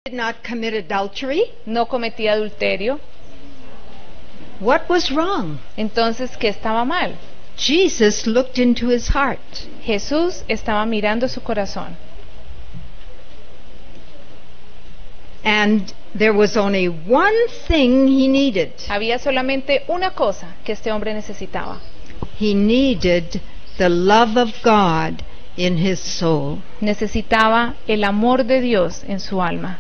did not commit adultery. no cometía adulterio. What was wrong? Entonces, ¿qué estaba mal? Jesus looked into his heart. Jesús estaba mirando su corazón. And there was only one thing he needed. Había solamente una cosa que este hombre necesitaba. He needed the love of God in his soul. Necesitaba el amor de Dios en su alma.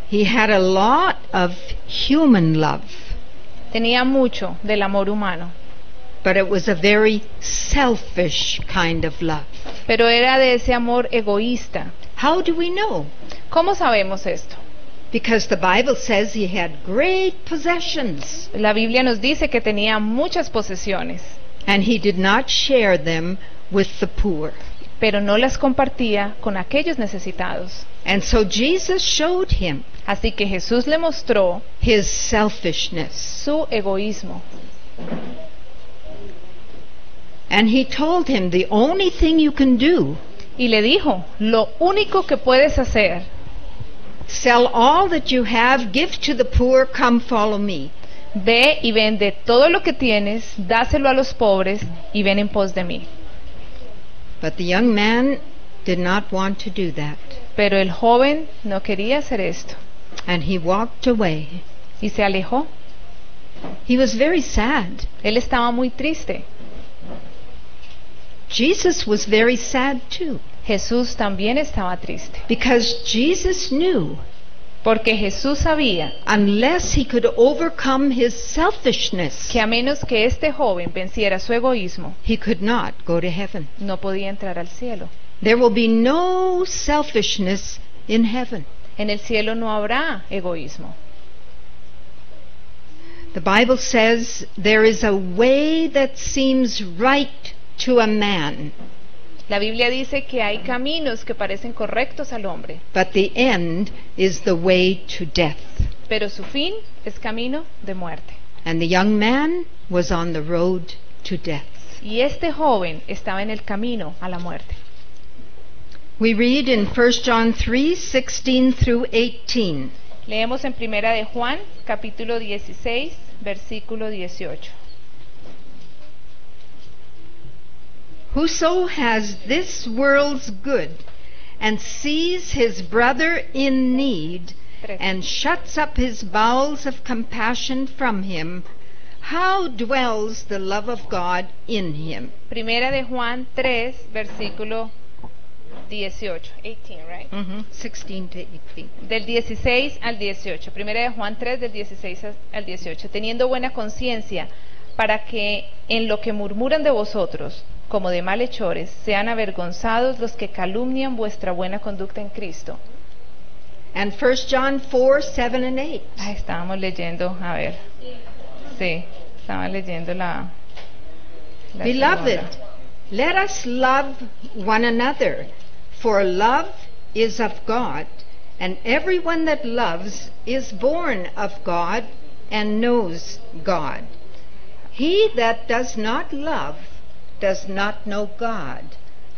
He had a lot of human love, Tenía mucho del amor humano, but it was a very selfish kind of love. pero era de ese amor egoísta. How do we know? ¿Cómo sabemos esto? Because the Bible says he had great possessions, La Biblia nos dice que tenía muchas posesiones, and he did not share them with the poor. pero no las compartía con aquellos necesitados. And so Jesus showed him Así que Jesús le mostró his selfishness. su egoísmo. And he told him, the only thing you can do, Y le dijo, lo único que puedes hacer, sell all that you have, give to the poor, come follow me. ve y vende todo lo que tienes, dáselo a los pobres y ven en pos de mí. But the young man did not want to do that. Pero el joven no quería hacer esto And he walked away. y se alejó. He was very sad. Él estaba muy triste. Jesus was very sad too, Jesús también estaba triste, because Jesus knew porque Jesús sabía unless he could overcome his selfishness, que a menos que este joven venciera su egoísmo, he could not go to heaven. no podía entrar al cielo. There will be no selfishness in heaven. En el cielo no habrá egoísmo. The Bible says there is a way that seems right to a man, La Biblia dice que hay caminos que parecen correctos al hombre, but the end is the way to death. pero su fin es camino de muerte. And the young man was on the road to death. Y este joven estaba en el camino a la muerte. We read in 1 John 3:16 through 18. Leemos en Primera de Juan, capítulo 16, versículo 18. Whoso has this world's good and sees his brother in need and shuts up his bowels of compassion from him, how dwells the love of God in him? Primera de Juan 3, versículo 18. 18, right? 16 to 18. Del 16 al 18. Primera de Juan 3, del 16 al 18. Teniendo buena conciencia, para que en lo que murmuran de vosotros, como de malhechores, sean avergonzados los que calumnian vuestra buena conducta en Cristo. And 1 John 4:7 and 8. Estábamos leyendo, a ver. Sí, estaba leyendo la Beloved, segunda. let us love one another, for love is of God, and everyone that loves is born of God and knows God. He that does not love does not know God,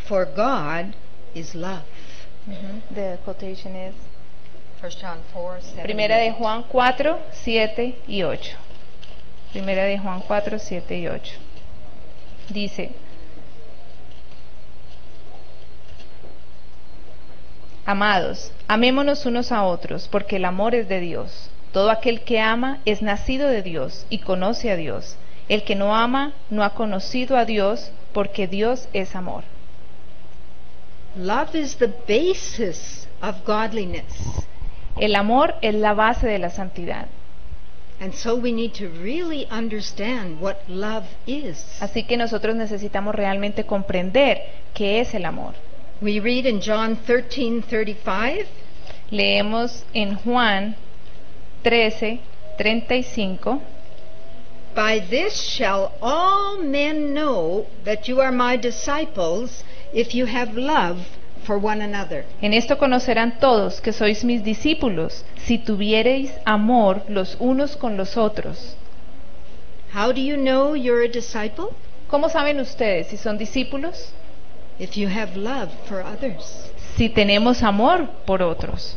for God is love. The quotation is 1 John 4:7. Primera de Juan 4, 7 y 8. Primera de Juan 4, 7 y 8. Dice: Amados, amémonos unos a otros, porque el amor es de Dios. Todo aquel que ama es nacido de Dios y conoce a Dios. El que no ama no ha conocido a Dios, porque Dios es amor. Love is the basis of godliness. El amor es la base de la santidad. And so we need to really understand what love is. Así que nosotros necesitamos realmente comprender qué es el amor. We read in John 13:35. Leemos en Juan 13, 35. By this shall all men know that you are my disciples, if you have love for one another. En esto conocerán todos que sois mis discípulos, si tuviereis amor los unos con los otros. How do you know you're a disciple? ¿Cómo saben ustedes si son discípulos? If you have love for others. Si tenemos amor por otros.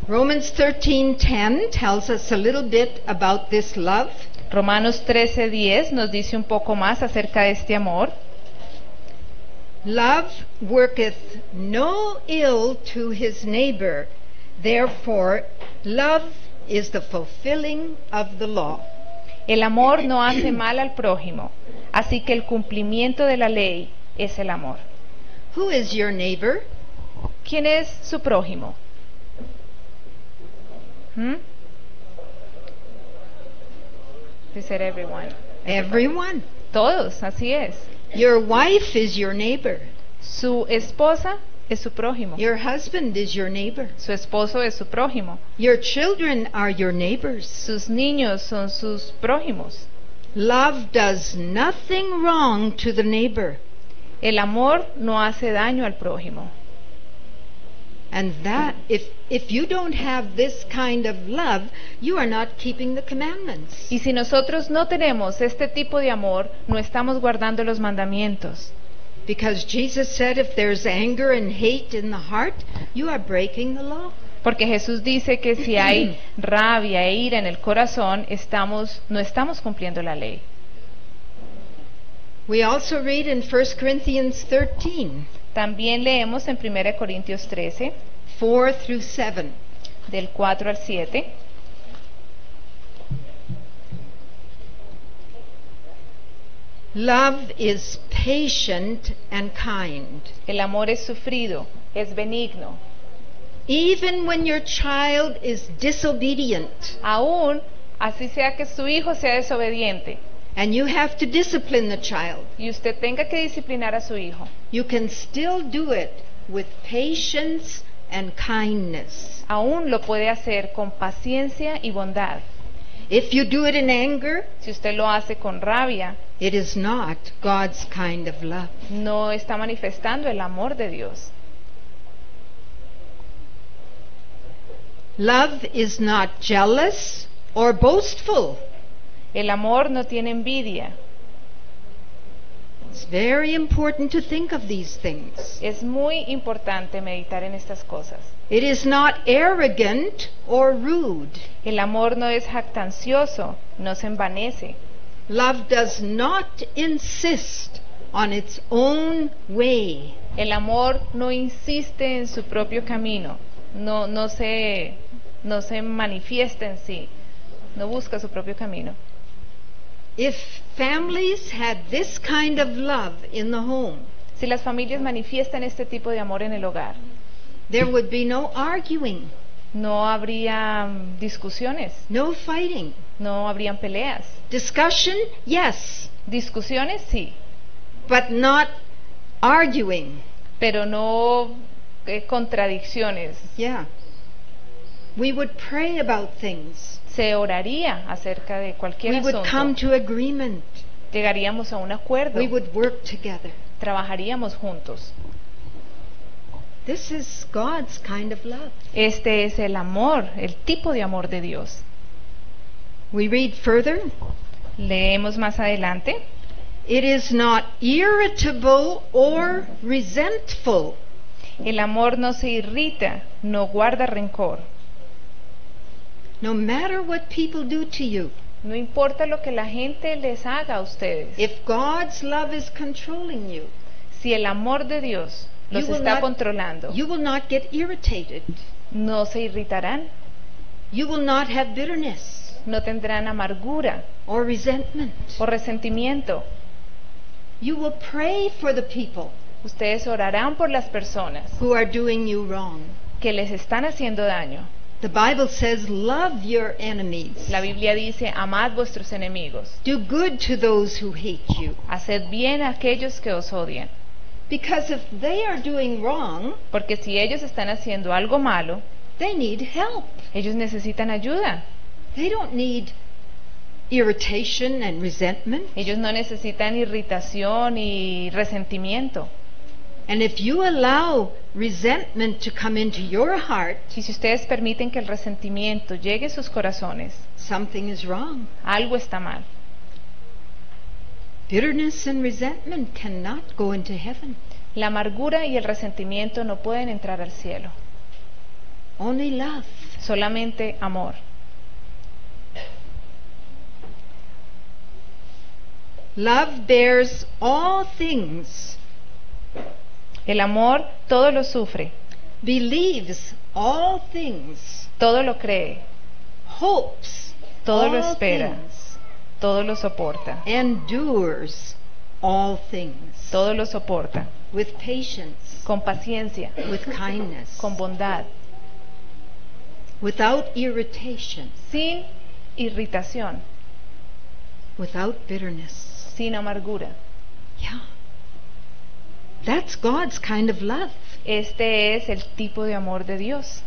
Romans 13:10 tells us a little bit about this love. Romanos 13:10 nos dice un poco más acerca de este amor. Love worketh no ill to his neighbor, therefore love is the fulfilling of the law. El amor no hace mal al prójimo, así que el cumplimiento de la ley es el amor. Who is your neighbor? ¿Quién es su prójimo? They said everyone. Everyone. Todos, así es. Your wife is your neighbor. Su esposa es su prójimo. Your husband is your neighbor. Su esposo es su prójimo. Your children are your neighbors. Sus niños son sus prójimos. Love does nothing wrong to the neighbor. El amor no hace daño al prójimo. And that, if you don't have this kind of love, you are not keeping the commandments. Y si nosotros no tenemos este tipo de amor, no estamos guardando los mandamientos. Because Jesus said if there's anger and hate in the heart, you are breaking the law. Porque Jesús dice que si hay rabia e ira en el corazón, no estamos cumpliendo la ley. We also read in 1 Corinthians 13. También leemos en 1 Corintios 13, 4 through 7. del 4 al 7. Love is patient and kind. El amor es sufrido, es benigno. Even when your child is disobedient, Aún así sea que su hijo sea desobediente and you have to discipline the child, y usted tenga que disciplinar a su hijo, you can still do it with patience and kindness. aún lo puede hacer con paciencia y bondad. If you do it in anger, Si usted lo hace con rabia, it is not God's kind of love. no está manifestando el amor de Dios. Love is not jealous or boastful. El amor no tiene envidia. It's very important to think of these things. Es muy importante meditar en estas cosas. It is not arrogant or rude. El amor no es jactancioso, no se envanece. Love does not insist on its own way. El amor no insiste en su propio camino, no se manifiesta en sí, no busca su propio camino. If families had this kind of love in the home, Si las familias manifiestan este tipo de amor en el hogar, there would be no arguing, no habría discusiones, no fighting. no habrían peleas. Discussion, yes, Discusiones sí, but not arguing. pero no contradicciones. Yeah. We would pray about things. Se oraría acerca de cualquier We would come asunto. to agreement. Llegaríamos a un acuerdo. We would work together. Trabajaríamos juntos. This is God's kind of love. Este es el amor, el tipo de amor de Dios. We read further. Leemos más adelante. It is not irritable or resentful. El amor no se irrita, no guarda rencor. No matter what people do to you, No importa lo que la gente les haga a ustedes. if God's love is controlling you, Si el amor de Dios los you will está not- controlando, you will not get irritated. no se irritarán, You will not have bitterness no tendrán amargura or resentment. o resentimiento. You will pray for the people Ustedes orarán por las personas who are doing you wrong. que les están haciendo daño. The Bible says, love your enemies. La Biblia dice, amad vuestros enemigos, Do good to those who hate you. haced bien a aquellos que os odian. Because if they are doing wrong, Porque si ellos están haciendo algo malo, they need help. ellos necesitan ayuda. They don't need irritation and resentment. Ellos no necesitan irritación y resentimiento. And if you allow resentment to come into your heart, Y si ustedes permiten que el resentimiento llegue a sus corazones, something is wrong. algo está mal. Bitterness and resentment cannot go into heaven. La amargura y el resentimiento no pueden entrar al cielo. Only love. Solamente amor. Love bears all things, El amor todo lo sufre, believes all things, todo lo cree, hopes todo lo all espera, things, todo lo soporta, endures all things, todo lo soporta, with patience, con paciencia, with kindness, con bondad, without irritation, sin irritación, without bitterness. sin amargura. Yeah. That's God's kind of love. Este es el tipo de amor de Dios.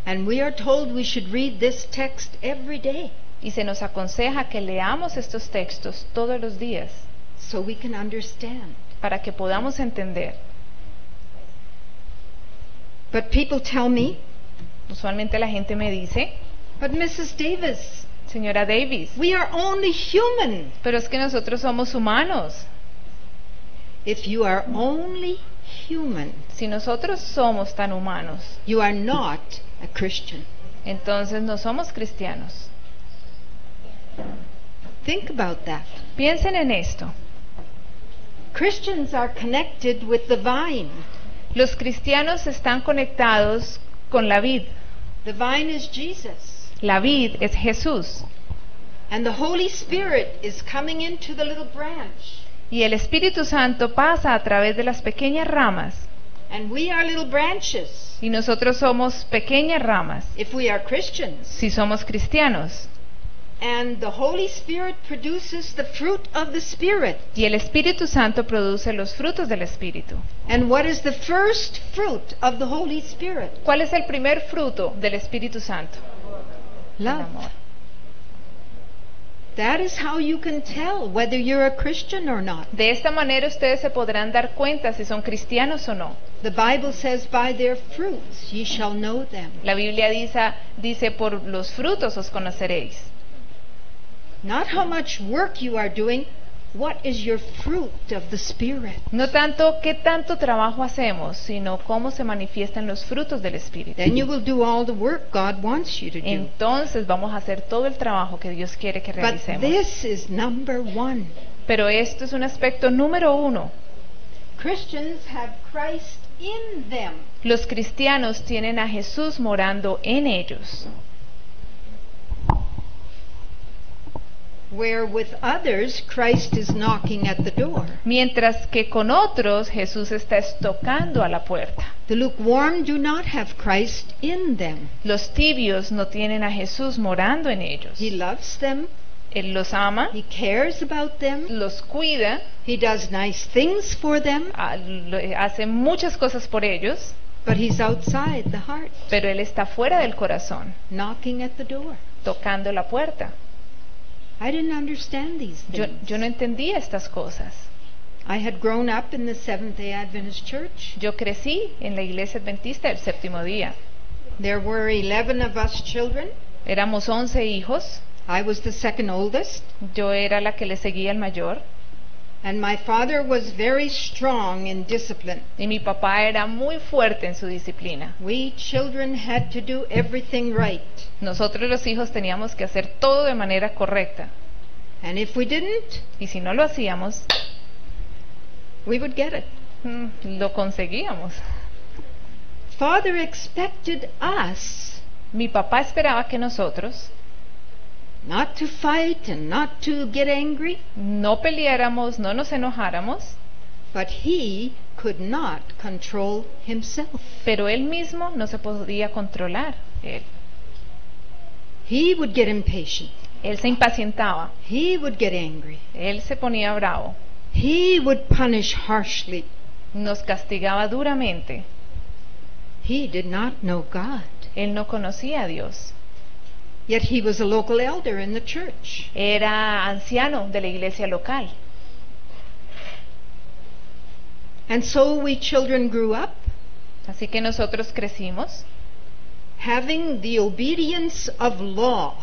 And we are told we should read this text every day Y se nos aconseja que leamos estos textos todos los días so we can understand. para que podamos entender. But people tell me, Usualmente la gente me dice, but Mrs. Davis, señora Davis, we are only human. pero es que nosotros somos humanos. If you are only human, Si nosotros somos tan humanos, you are not a Christian. entonces no somos cristianos. Think about that. Piensen en esto. Christians are connected with the vine. Los cristianos están conectados con la vid. The vine is Jesus. La vid es Jesús. And the Holy Spirit is coming into the little branch. Y el Espíritu Santo pasa a través de las pequeñas ramas. And we are little branches Y nosotros somos pequeñas ramas, if we are Christians. si somos cristianos. And the Holy Spirit produces the fruit of the Spirit. Y el Espíritu Santo produce los frutos del Espíritu. And what is the first fruit of the Holy Spirit? ¿Cuál es el primer fruto del Espíritu Santo? El Love. amor. That is how you can tell whether you're a Christian or not. De esta manera ustedes se podrán dar cuenta si son cristianos o no. The Bible says, by their fruits ye shall know them. La Biblia dice por los frutos os conoceréis. Not how much work you are doing, what is your fruit of the Spirit? No tanto qué tanto trabajo hacemos, sino cómo se manifiestan los frutos del Espíritu. Then you will do all the work God wants you to do. Entonces vamos a hacer todo el trabajo que Dios quiere que But realicemos. this is number one. Pero esto es un aspecto número uno. Christians have Christ in them. Los cristianos tienen a Jesús morando en ellos. Where with others, Christ is knocking at the door. Mientras que con otros Jesús está tocando a la puerta. The lukewarm do not have Christ in them. Los tibios no tienen a Jesús morando en ellos. He loves them. Él los ama, He cares about them. los cuida, He does nice things for them. hace muchas cosas por ellos, But He's outside the heart, pero Él está fuera del corazón, knocking at the door. tocando la puerta. I didn't understand these things. Yo no entendía estas cosas. I had grown up in the Seventh-day Adventist Church. Yo crecí en la iglesia adventista del séptimo día. There were 11 of us children. Éramos 11 hijos. I was the second oldest. Yo era la que le seguía al mayor. And my father was very strong in discipline. Y mi papá era muy fuerte en su disciplina. We children had to do everything right. Nosotros los hijos teníamos que hacer todo de manera correcta. And if we didn't, Y si no lo hacíamos, we would get it. lo conseguíamos. Father expected us Mi papá esperaba que nosotros not to fight and not to get angry, no peleáramos, no nos enojáramos, but he could not control himself. pero él mismo no se podía controlar. He would get impatient. Él se impacientaba, He would get angry. él se ponía bravo, He would punish harshly. nos castigaba duramente. He did not know God. Él no conocía a Dios. Yet he was a local elder in the church. Era anciano de la iglesia local. And so we children grew up Así que nosotros crecimos having the obedience of law.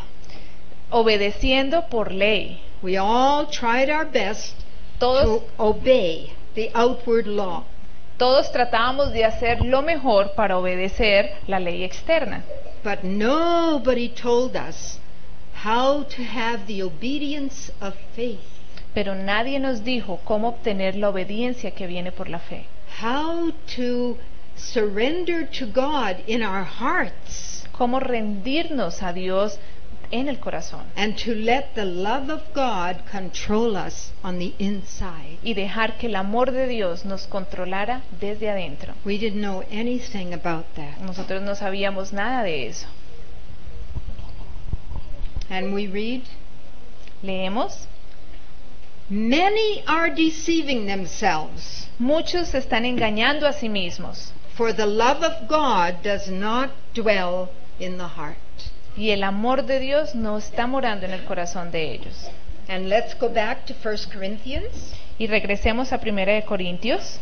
obedeciendo por ley. We all tried our best Todos, to obey the outward law. todos tratábamos de hacer lo mejor para obedecer la ley externa. But nobody told us how to have the obedience of faith. Pero nadie nos dijo cómo obtener la obediencia que viene por la fe. How to surrender to God in our hearts. Cómo rendirnos a Dios en el corazón. And to let the love of God control us on the inside. Y dejar que el amor de Dios nos controlara desde adentro. We didn't know anything about that. Nosotros no sabíamos nada de eso. And we read, Leemos. many are deceiving themselves, Muchos se están engañando a sí mismos. for the love of God does not dwell in the heart. Y el amor de Dios no está morando en el corazón de ellos. And let's go back to 1 Corinthians, Y regresemos a 1 de Corintios.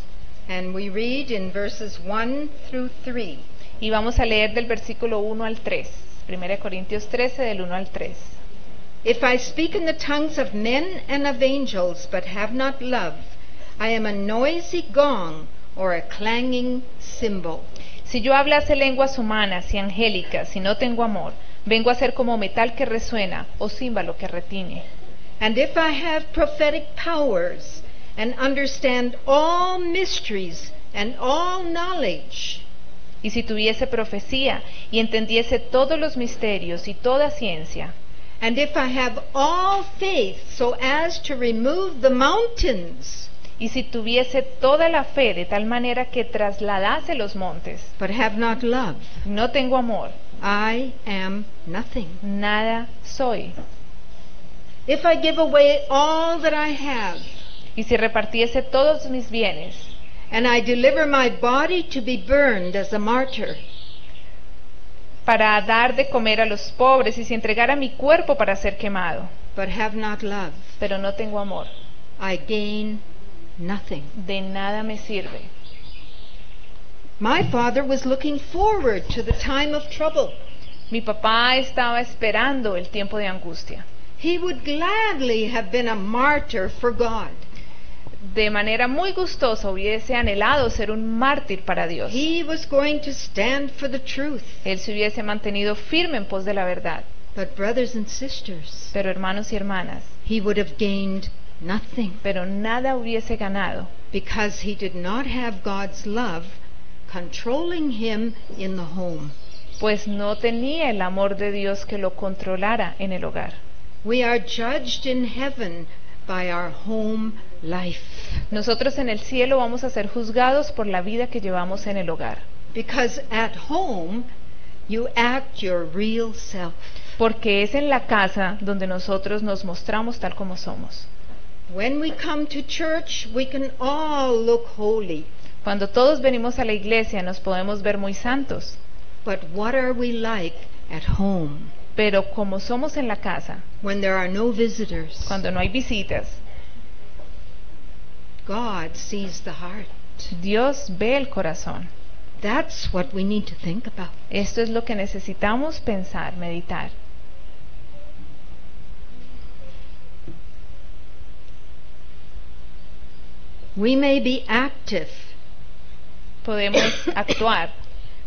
and we read in verses 1 through 3. Y vamos a leer del versículo 1 al 3. 1 de Corintios 13 del 1 al 3. If I speak in the tongues of men and of angels, but have not love, I am a noisy gong or a clanging cymbal. Si yo hablase lenguas humanas y angélicas y no tengo amor, vengo a ser como metal que resuena o címbalo que retiñe. And if I have prophetic powers and understand all mysteries and all knowledge, Y si tuviese profecía y entendiese todos los misterios y toda ciencia, and if I have all faith so as to remove the mountains, y si tuviese toda la fe de tal manera que trasladase los montes, but have not love, no tengo amor, I am nothing. nada soy. If I give away all that I have, Y si repartiese todos mis bienes, and I deliver my body to be burned as a martyr, para dar de comer a los pobres, y si entregara mi cuerpo para ser quemado, but have not love, pero no tengo amor, I gain nothing. de nada me sirve. My father was looking forward to the time of trouble. Mi papá estaba esperando el tiempo de angustia. He would gladly have been a martyr for God. De manera muy gustosa hubiese anhelado ser un mártir para Dios. He was going to stand for the truth. Él se hubiese mantenido firme en pos de la verdad. But brothers and sisters, Pero hermanos y hermanas, he would have gained nothing pero nada hubiese ganado, because he did not have God's love controlling him in the home. pues no tenía el amor de Dios que lo controlara en el hogar. We are judged in heaven by our home life, Nosotros en el cielo vamos a ser juzgados por la vida que llevamos en el hogar, because at home you act your real self. porque es en la casa donde nosotros nos mostramos tal como somos. When we come to church, we can all look holy, Cuando todos venimos a la iglesia nos podemos ver muy santos, but what are we like at home pero como somos en la casa, when there are no visitors? cuando no hay visitas, God sees the heart. Dios ve el corazón. That's what we need to think about. Esto es lo que necesitamos pensar, meditar. We may be active. Podemos actuar,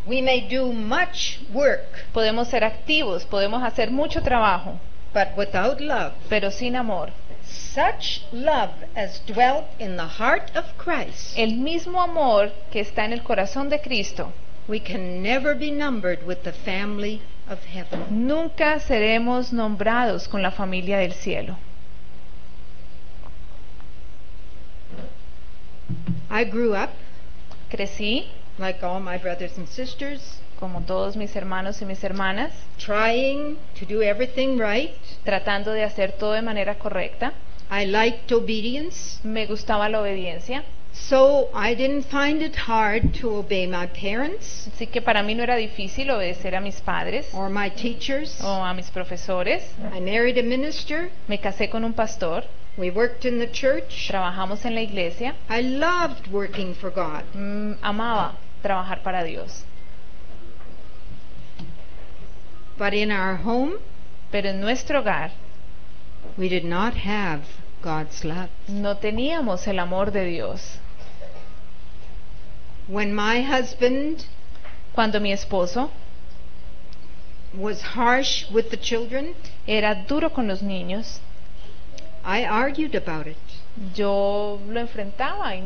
We may do much work, podemos ser activos, podemos hacer mucho trabajo, but without love, pero sin amor. such love as dwelt in the heart of Christ, El mismo amor que está en el corazón de Cristo, we can never be numbered with the family of heaven. nunca seremos nombrados con la familia del cielo. I grew up, Crecí, like all my brothers and sisters, como todos mis hermanos y mis hermanas, trying to do everything right. tratando de hacer todo de manera correcta. I liked obedience, Me gustaba la obediencia, so I didn't find it hard to obey my parents así que para mí no era difícil obedecer a mis padres or my teachers. o a mis profesores. I married a minister. Me casé con un pastor, We worked in the church. trabajamos en la iglesia, I loved working for God. amaba trabajar para Dios. But in our home, Pero en nuestro hogar we did not have God's love. No teníamos el amor de Dios. When my husband Cuando mi esposo was harsh with the children, era duro con los niños, I argued about it. yo lo enfrentaba y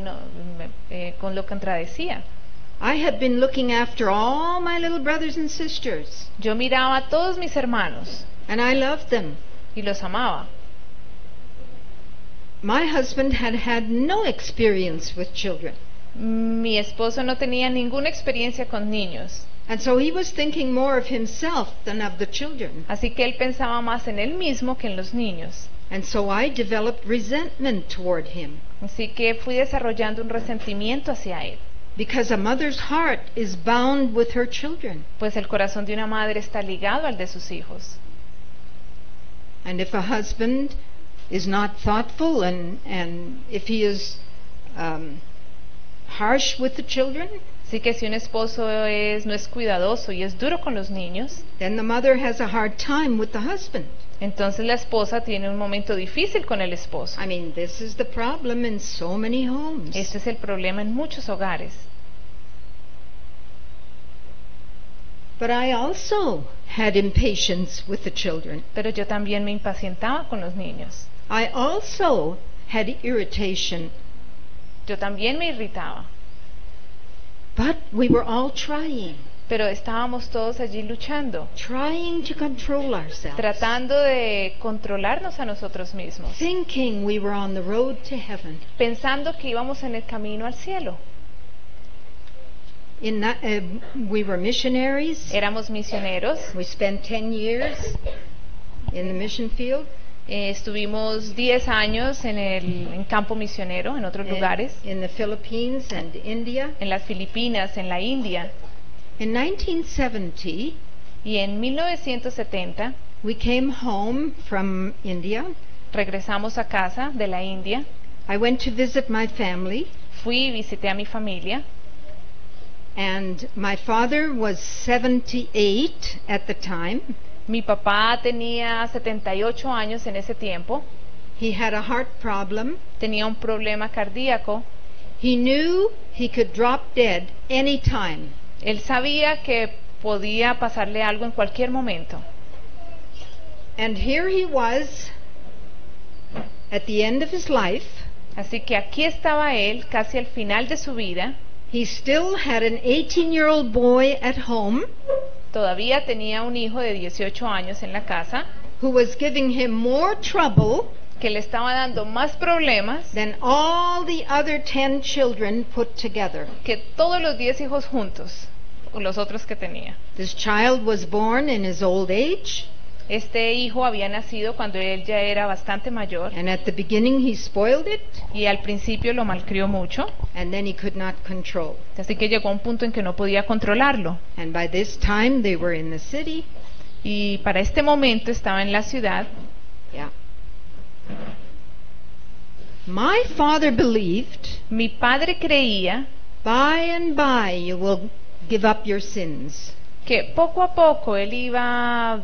con lo que contradecía. I had been looking after all my little brothers and sisters, Yo miraba a todos mis hermanos and I loved them. y los amaba. My husband had had no experience with children, Mi esposo no tenía ninguna experiencia con niños, and so he was thinking more of himself than of the children. así que él pensaba más en él mismo que en los niños. And so I developed resentment toward him, Así que fui desarrollando un resentimiento hacia él, because a mother's heart is bound with her children. pues el corazón de una madre está ligado al de sus hijos. And if a husband is not thoughtful and if he is harsh with the children, Así que si un esposo no es cuidadoso y es duro con los niños, then the mother has a hard time with the husband. entonces la esposa tiene un momento difícil con el esposo. I mean, this is the problem in so many homes. Este es el problema en muchos hogares. But I also had impatience with the children. Pero yo también me impacientaba con los niños. I also had irritation. Yo también me irritaba. But we were all trying Pero estábamos todos allí luchando, to control ourselves, tratando de controlarnos a nosotros mismos, thinking we were on the road to heaven. pensando que íbamos en el camino al cielo. We were missionaries. Éramos misioneros, We spent 10 years in the mission field. estuvimos 10 años en campo misionero, en otros lugares, In the Philippines and India. en las Filipinas, en la India. In 1970, Y en 1970 we came home from India. regresamos a casa de la India. I went to visit my family, Fui y visité a mi familia. and my father was 78 at the time. Mi papá tenía 78 años en ese tiempo. He had a heart problem. Tenía un problema cardíaco. He knew he could drop dead any time. Él sabía que podía pasarle algo en cualquier momento. And here he was at the end of his life. Así que aquí estaba él, casi al final de su vida. He still had an 18-year-old boy at home Todavía tenía un hijo de 18 años en la casa who was giving him more trouble que le estaba dando más problemas than all the other 10 children put together. que todos los 10 hijos juntos, o los otros que tenía. This child was born in his old age, Este hijo había nacido cuando él ya era bastante mayor and at the beginning he spoiled it, y al principio lo malcrió mucho, and then he could not control. así que llegó a un punto en que no podía controlarlo. And by this time they were in the city. Y para este momento estaba en la ciudad. Yeah. My father believed, Mi padre creía by and by you will give up your sins. que poco a poco él iba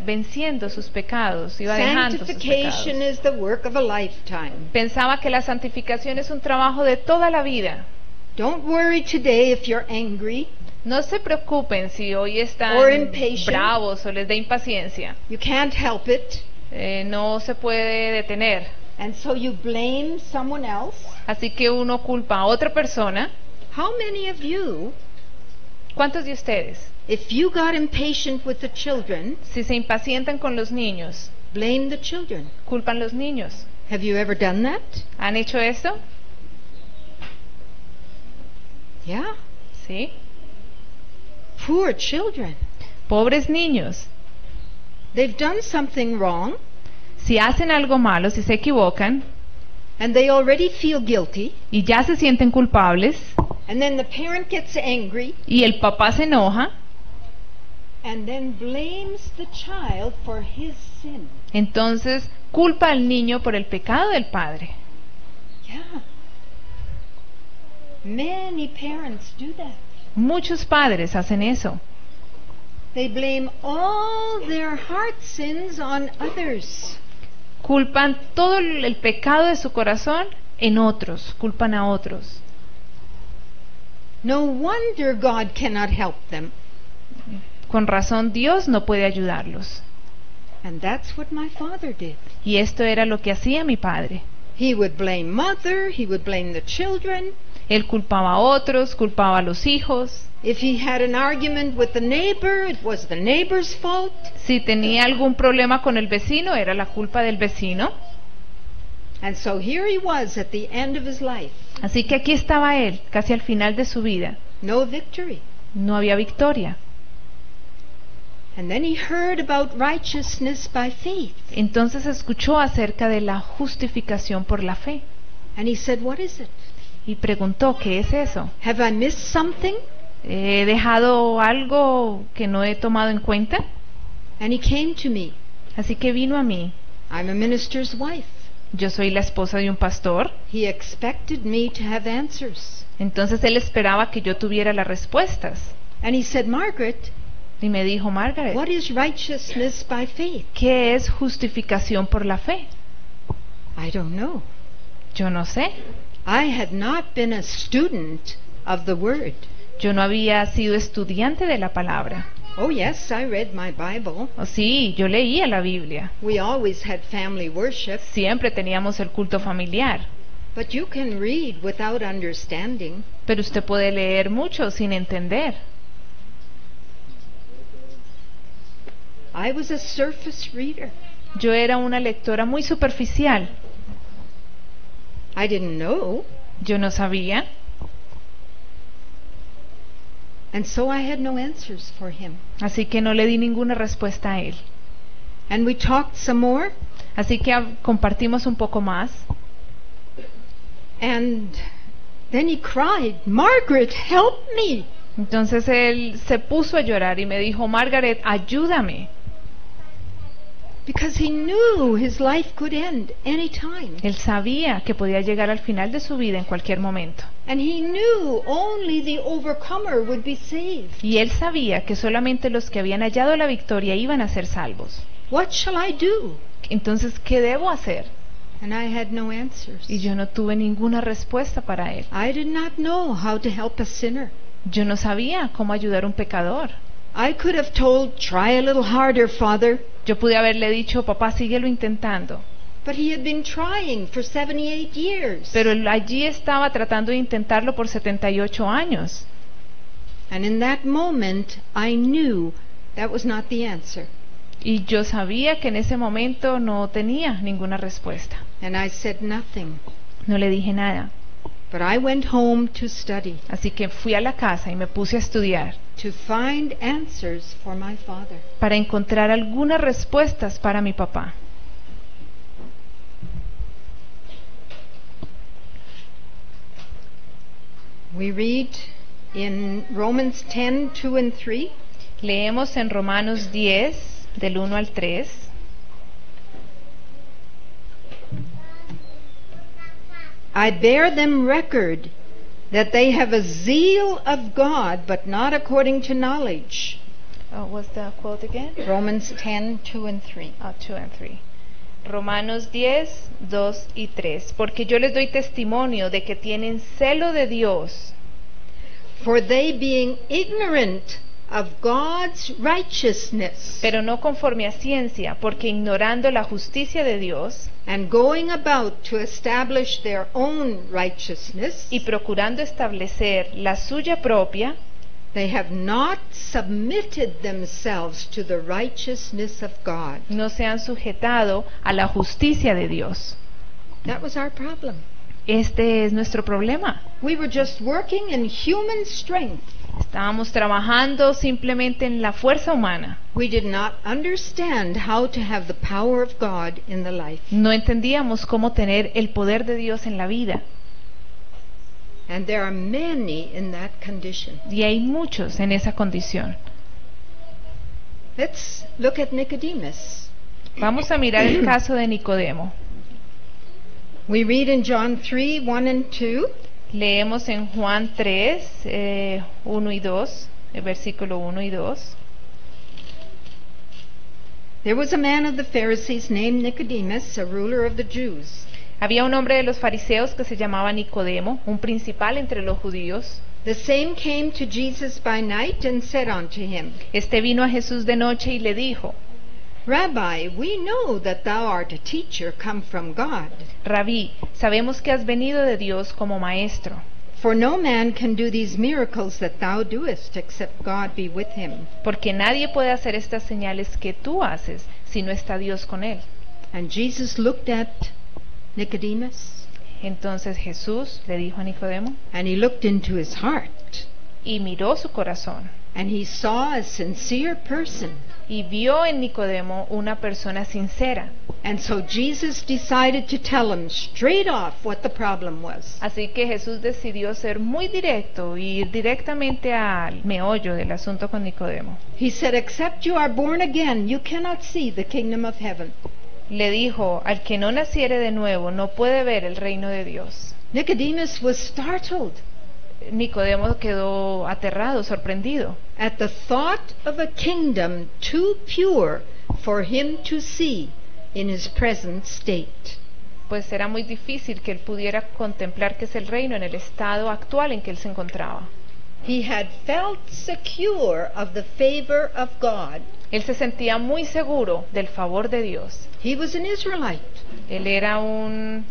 venciendo sus pecados, iba dejando sus Sanctification pecados. is the work of a lifetime. Pensaba que la santificación es un trabajo de toda la vida. Don't worry today if you're angry. No se preocupen si hoy Or están impatient. bravos o les da impaciencia. You can't help it. No se puede detener. And so you blame someone else. Así que uno culpa a otra persona. How many of you, ¿Cuántos de ustedes, if you got impatient with the children, si se impacientan con los niños, blame the children? culpan los niños? Have you ever done that? ¿Han hecho eso? Yeah. Sí. Poor children. Pobres niños. They've done something wrong, Si hacen algo malo, si se equivocan and they already feel guilty, y ya se sienten culpables and then the parent gets angry y el papá se enoja, and then blames the child for his sin. entonces culpa al niño por el pecado del padre. Yeah. Many parents do that. Muchos padres hacen eso. They blame all their heart sins on others. culpan todo el pecado de su corazón en otros, culpan a otros. No wonder God cannot help them. Con razón Dios no puede ayudarlos. And that's what my father did. Y esto era lo que hacía mi padre. He would blame mother, he would blame the children. Él culpaba a otros, culpaba a los hijos. If he had an argument with the neighbor, it was the neighbor's fault. Si tenía algún problema con el vecino, era la culpa del vecino. And so here he was at the end of his life. Así que aquí estaba él, casi al final de su vida. No victory. No había victoria. And then he heard about righteousness by faith. Entonces escuchó acerca de la justificación por la fe. And he said, what is it? Y preguntó, ¿qué es eso? Have I missed something? ¿He dejado algo que no he tomado en cuenta? And he came to me. Así que vino a mí. I'm a minister's wife. Yo soy la esposa de un pastor. He expected me to have answers. Entonces él esperaba que yo tuviera las respuestas. And he said, Margaret, Y me dijo, Margaret, what is righteousness by faith? ¿qué es justificación por la fe? I don't know. Yo no sé. I had not been a student of the word. Yo no había sido estudiante de la palabra. Oh yes, I read my Bible. Oh, sí, yo leía la Biblia. We always had family worship. Siempre teníamos el culto familiar. But you can read without understanding. Pero usted puede leer mucho sin entender. I was a surface reader. Yo era una lectora muy superficial. I didn't know. Yo no sabía. And so I had no answers for him. Así que no le di ninguna respuesta a él. And we talked some more. Así que compartimos un poco más. And then he cried, Margaret, help me. Entonces él se puso a llorar y me dijo, Margaret, ayúdame. Because he knew his life could end any time. Él sabía que podía llegar al final de su vida en cualquier momento. And he knew only the overcomer would be saved. Y él sabía que solamente los que habían hallado la victoria iban a ser salvos. What shall I do? Entonces, ¿qué debo hacer? And I had no answers. Y yo no tuve ninguna respuesta para él. I did not know how to help a sinner. Yo no sabía cómo ayudar a un pecador. I could have told, try a little harder, Father. Yo pude haberle dicho, papá, síguelo intentando. But he had been trying for 78 years. Pero él allí estaba tratando de intentarlo por 78 años. And in that moment, I knew that was not the answer. Y yo sabía que en ese momento no tenía ninguna respuesta. And I said nothing. No le dije nada. But I went home to study, Así que fui a la casa y me puse a estudiar to find answers for my father. para encontrar algunas respuestas para mi papá. We read in Romans 10, 2 and 3. Leemos en Romanos 10, del 1 al 3. I bear them record that they have a zeal of God, but not according to knowledge. What's the quote again? Romans 10, 2 and 3. 2 and 3. Romanos 10, 2 y 3. Porque yo les doy testimonio de que tienen celo de Dios. For they being ignorant of God's righteousness, Pero no conforme a ciencia, porque ignorando la justicia de Dios and going about to establish their own righteousness, y procurando establecer la suya propia, they have not submitted themselves to the righteousness of God. no se han sujetado a la justicia de Dios. That was our problem. Este es nuestro problema. We were just working in human strength. Estábamos trabajando simplemente en la fuerza humana. We did not understand how to have the power of God in the life. No entendíamos cómo tener el poder de Dios en la vida. And there are many in that condition. Y hay muchos en esa condición. Let's look at Nicodemus. Vamos a mirar el caso de Nicodemo. We read in John 3, 1 and 2. Leemos en Juan 3, 1 y 2, el versículo 1 y 2. There was a man of the Pharisees named Nicodemus, a ruler of the Jews. Había un hombre de los fariseos que se llamaba Nicodemo, un principal entre los judíos. The same came to Jesus by night and said unto him, Este vino a Jesús de noche y le dijo: Rabbi, we know that thou art a teacher come from God. Rabí, sabemos que has venido de Dios como maestro, For no man can do these miracles that thou doest, except God be with him. porque nadie puede hacer estas señales que tú haces si no está Dios con él. And Jesus looked at Nicodemus, Entonces Jesús le dijo a Nicodemo and he looked into his heart, y miró su corazón and he saw a sincere person. y vio en Nicodemo una persona sincera. And so Jesus decided to tell him straight off what the problem was. Así que Jesús decidió ser muy directo y ir directamente al meollo del asunto con Nicodemo. He said, except you are born again, you cannot see the kingdom of heaven. Le dijo: al que no naciere de nuevo no puede ver el reino de Dios. Nicodemus was startled Nicodemo quedó aterrado, sorprendido, at the thought of a kingdom too pure for him to see in his present state. pues era muy difícil que él pudiera contemplar que es el reino en el estado actual en que él se encontraba. He had felt secure of the favor of God. Él se sentía muy seguro del favor de Dios. He was an Israelite. Él era un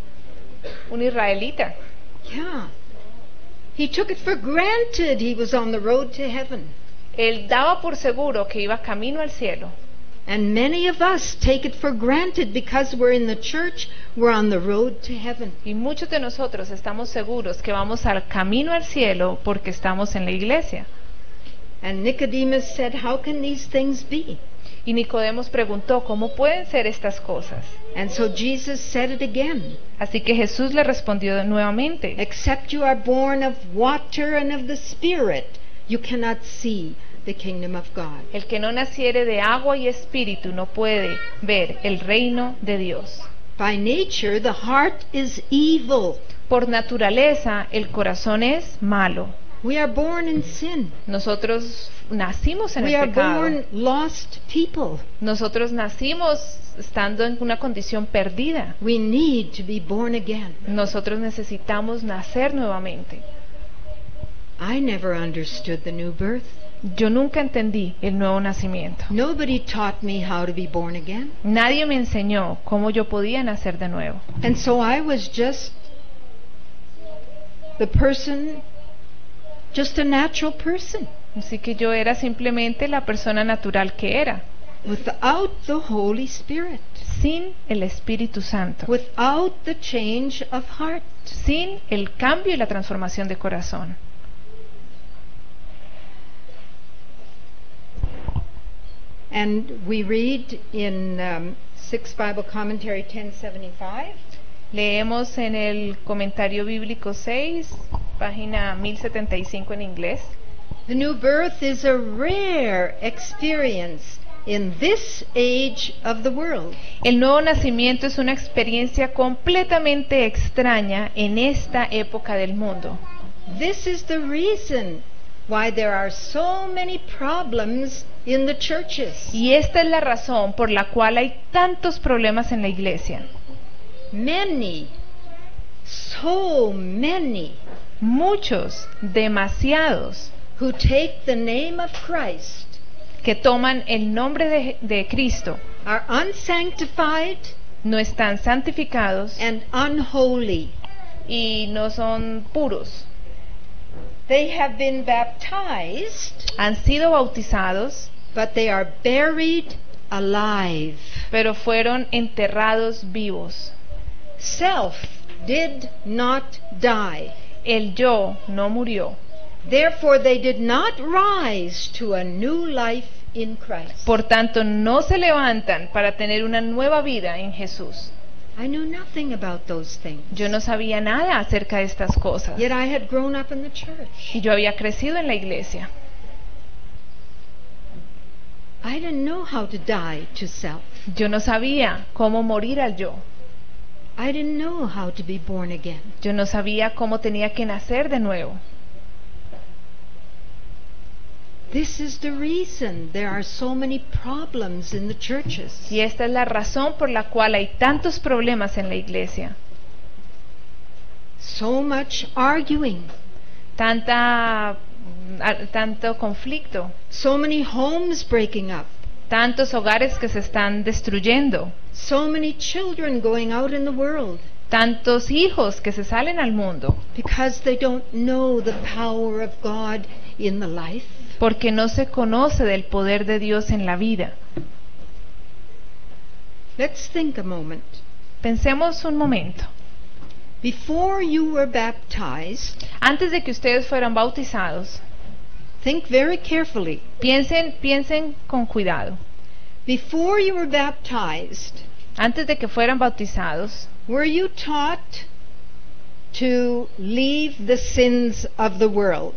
israelita. Yeah. He took it for granted he was on the road to heaven. Él daba por seguro que iba camino al cielo. And many of us take it for granted because we're in the church, we're on the road to heaven. Y muchos de nosotros estamos seguros que vamos al camino al cielo porque estamos en la iglesia. And Nicodemus said, how can these things be? Y Nicodemos preguntó: ¿cómo pueden ser estas cosas? And so Jesus said it again. Así que Jesús le respondió nuevamente: Except you are born of water and of the Spirit, you cannot see the kingdom of God. el que no naciere de agua y espíritu no puede ver el reino de Dios. By nature, the heart is evil. Por naturaleza, el corazón es malo. We are born in sin. Nosotros nacimos en We el are pecado. born lost people. Nosotros nacimos estando en una condición perdida. We need to be born again. Nosotros necesitamos nacer nuevamente. I never understood the new birth. Yo nunca entendí el nuevo nacimiento. Nobody taught me how to be born again. Nadie me enseñó cómo yo podía nacer de nuevo. And so I was just the person, just a natural person, Así que yo era simplemente la persona natural que era, without the Holy Spirit, sin el Espíritu Santo, without the change of heart. sin el cambio y la transformación de corazón. And we read in 6 Bible Commentary 1075, Leemos en el comentario bíblico 6, página 1075 en inglés. the new birth is a rare experience in this age of the world. El nuevo nacimiento es una experiencia completamente extraña en esta época del mundo. This is the reason why there are so many problems in the churches. Y esta es la razón por la cual hay tantos problemas en la iglesia. Many, so many, Muchos, demasiados, who take the name of Christ que toman el nombre de Cristo are unsanctified no están santificados and unholy. y no son puros. They have been baptized, Han sido bautizados, but they are buried alive. pero fueron enterrados vivos. Self did not die. El yo no murió. Therefore, they did not rise to a new life in Christ. Por tanto, no se levantan para tener una nueva vida en Jesús. I knew nothing about those things. Yo no sabía nada acerca de estas cosas. Yet I had grown up in the church. Y yo había crecido en la iglesia. I didn't know how to die to self. Yo no sabía cómo morir al yo. I didn't know how to be born again. Yo no sabía cómo tenía que nacer de nuevo. This is the reason there are so many problems in the churches. Y esta es la razón por la cual hay tantos problemas en la iglesia. So much arguing. Tanto conflicto. So many homes breaking up. Tantos hogares que se están destruyendo. So many children going out in the world. Tantos hijos que se salen al mundo. Because they don't know the power of God in the life. Porque no se conoce del poder de Dios en la vida. Let's think a moment. Pensemos un momento. Before you were baptized, Antes de que ustedes fueran bautizados, think very carefully. piensen con cuidado. Before you were baptized, Antes de que fueran bautizados, were you taught to leave the sins of the world?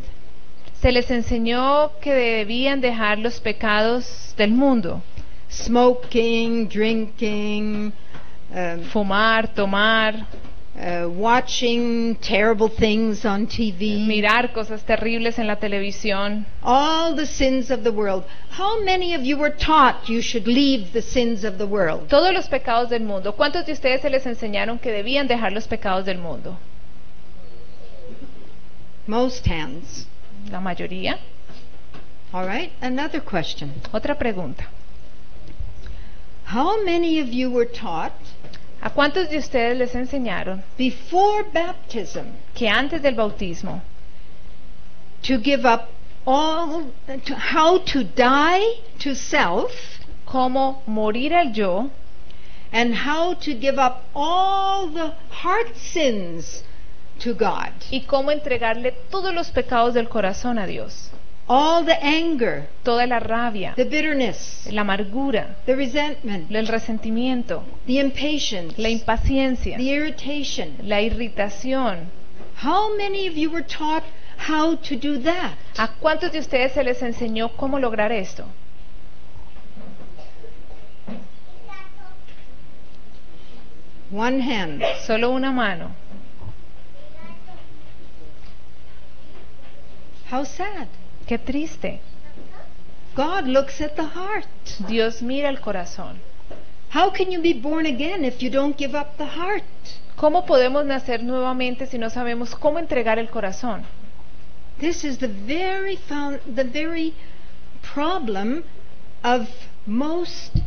se les enseñó que debían dejar los pecados del mundo, Smoking, drinking, fumar, tomar, watching terrible things on TV, mirar cosas terribles en la televisión, all the sins of the world. How many of you were taught you should leave the sins of the world? todos los pecados del mundo. ¿Cuántos de ustedes se les enseñaron que debían dejar los pecados del mundo? Most hands. La mayoría. All right, another question. Otra pregunta. How many of you were taught ¿A cuántos de ustedes les enseñaron before baptism que antes del bautismo to give up how to die to self cómo morir al yo and how to give up all the heart sins to God? y cómo entregarle todos los pecados del corazón a Dios? All the anger, Toda la rabia, the bitterness, la amargura, the resentment, el resentimiento, the impatience, la impaciencia, the irritation. la irritación. How many of you were taught how to do that? ¿A cuántos de ustedes se les enseñó cómo lograr esto? One hand. Solo una mano. How sad. Qué triste. God looks at the heart. Dios mira el corazón. How can you be born again if you don't give up the heart? ¿Cómo podemos nacer nuevamente si no sabemos cómo entregar el corazón? This is the very problem of most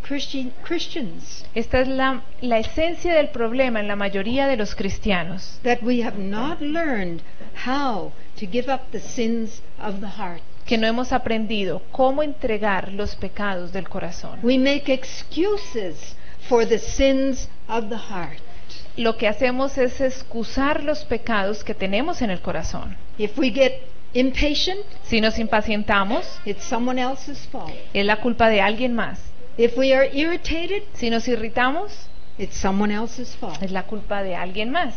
Christians, Esta es la esencia del problema en la mayoría de los cristianos, that we have not learned how to give up the sins of the heart. que no hemos aprendido cómo entregar los pecados del corazón. We make excuses for the sins of the heart. Lo que hacemos es excusar los pecados que tenemos en el corazón. If we get impatient, Si nos impacientamos, it's someone else's fault. es la culpa de alguien más. If we are irritated, Si nos irritamos, it's someone else's fault. es la culpa de alguien más.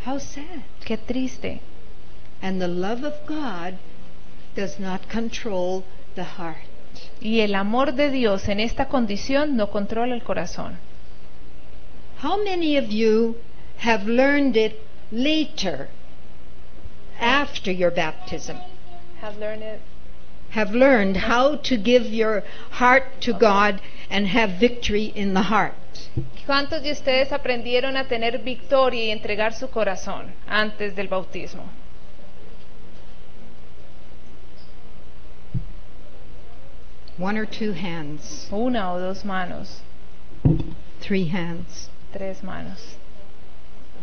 How sad. Qué triste. And the love of God does not control the heart. Y el amor de Dios en esta condición no controla el corazón. How many of you have learned it later, after your baptism? Have learned how to give your heart to God and have victory in the heart? ¿Cuántos de ustedes aprendieron a tener victoria y entregar su corazón antes del bautismo? One or two hands, Una o dos manos, 3 hands. 3 manos.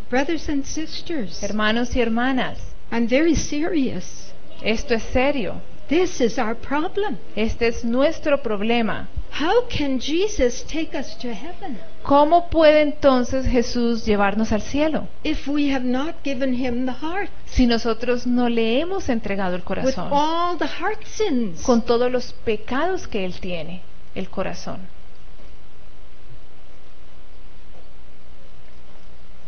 Brothers and sisters, Hermanos y hermanas, I'm very serious. esto es serio. This is our problem. Este es nuestro problema. How can Jesus take us to heaven ¿Cómo puede entonces Jesús llevarnos al cielo if we have not given him the heart si nosotros no le hemos entregado el with corazón all the heart sins? con todos los pecados que Él tiene, el corazón?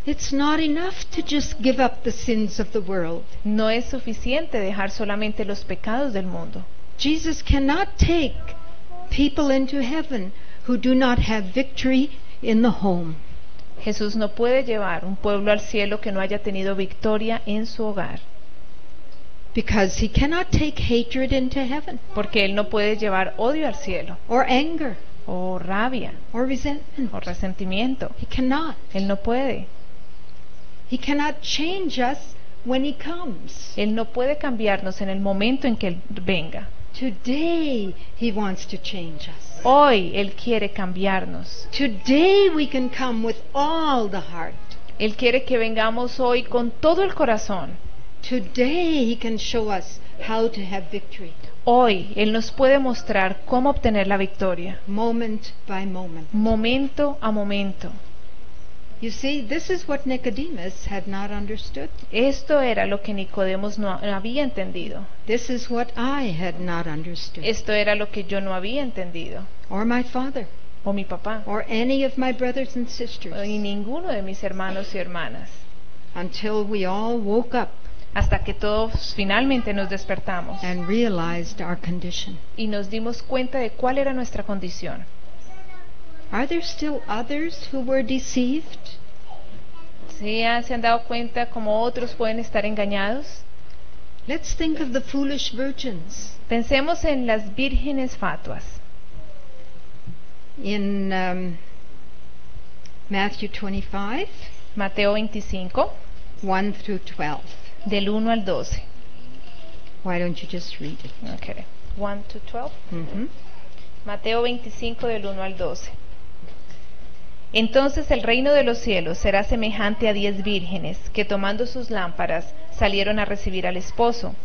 It's not enough to just give up the sins of the world. No es suficiente dejar solamente los pecados del mundo. Jesus cannot take people into heaven who do not have victory in the home. Jesús no puede llevar un pueblo al cielo que no haya tenido victoria en su hogar. Because he cannot take hatred into heaven, porque Él no puede llevar odio al cielo, or anger, o rabia, or resentment. o resentimiento. He cannot. Él no puede. He cannot change us when he comes. Él no puede cambiarnos en el momento en que Él venga. Today he wants to change us. Hoy Él quiere cambiarnos. Today we can come with all the heart. Él quiere que vengamos hoy con todo el corazón. Today he can show us how to have victory, Hoy Él nos puede mostrar cómo obtener la victoria, moment by moment. momento a momento. You see, this is what Nicodemus had not understood. Esto era lo que Nicodemos no había entendido. This is what I had not understood. Esto era lo que yo no había entendido. Or my father, O mi papá. or any of my brothers and sisters. Y ninguno de mis hermanos y hermanas. Until we all woke up Hasta que todos finalmente nos despertamos and realized our condition. y nos dimos cuenta de cuál era nuestra condición. Are there still others who were deceived? ¿Sí se han dado cuenta cómo otros pueden estar engañados? Let's think of the foolish virgins. Pensemos en las vírgenes fatuas. In Matthew 25, Mateo 25, 1 through 12. del 1 al 12. Why don't you just read it? Okay. 1 to 12. Mm-hmm. Mateo 25 del 1 al 12. Entonces el reino de los cielos será semejante a 10 vírgenes que tomando sus lámparas salieron a recibir al esposo.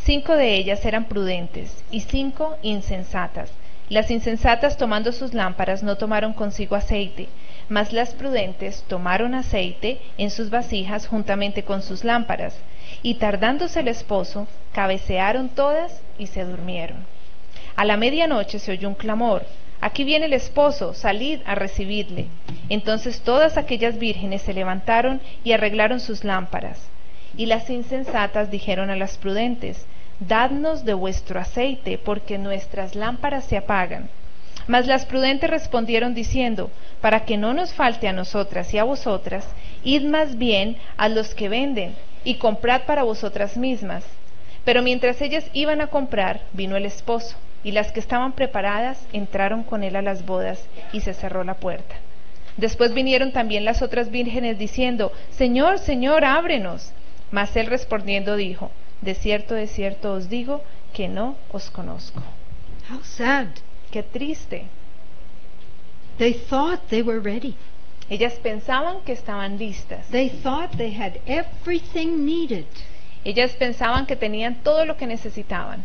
5 de ellas eran prudentes y 5 insensatas. Las insensatas tomando sus lámparas no tomaron consigo aceite, mas las prudentes tomaron aceite en sus vasijas juntamente con sus lámparas. Y tardándose el esposo, cabecearon todas y se durmieron. A la medianoche se oyó un clamor: «Aquí viene el esposo, salid a recibirle». Entonces todas aquellas vírgenes se levantaron y arreglaron sus lámparas. Y las insensatas dijeron a las prudentes: «Dadnos de vuestro aceite, porque nuestras lámparas se apagan». Mas las prudentes respondieron diciendo: «Para que no nos falte a nosotras y a vosotras, id más bien a los que venden, y comprad para vosotras mismas». Pero mientras ellas iban a comprar, vino el esposo, y las que estaban preparadas entraron con él a las bodas, y se cerró la puerta. Después vinieron también las otras vírgenes diciendo: «Señor, Señor, ábrenos». Mas él respondiendo dijo: de cierto os digo que no os conozco». How sad. Qué triste. They thought they were ready. Ellas pensaban que estaban listas. They thought they had everything needed. Ellas pensaban que tenían todo lo que necesitaban.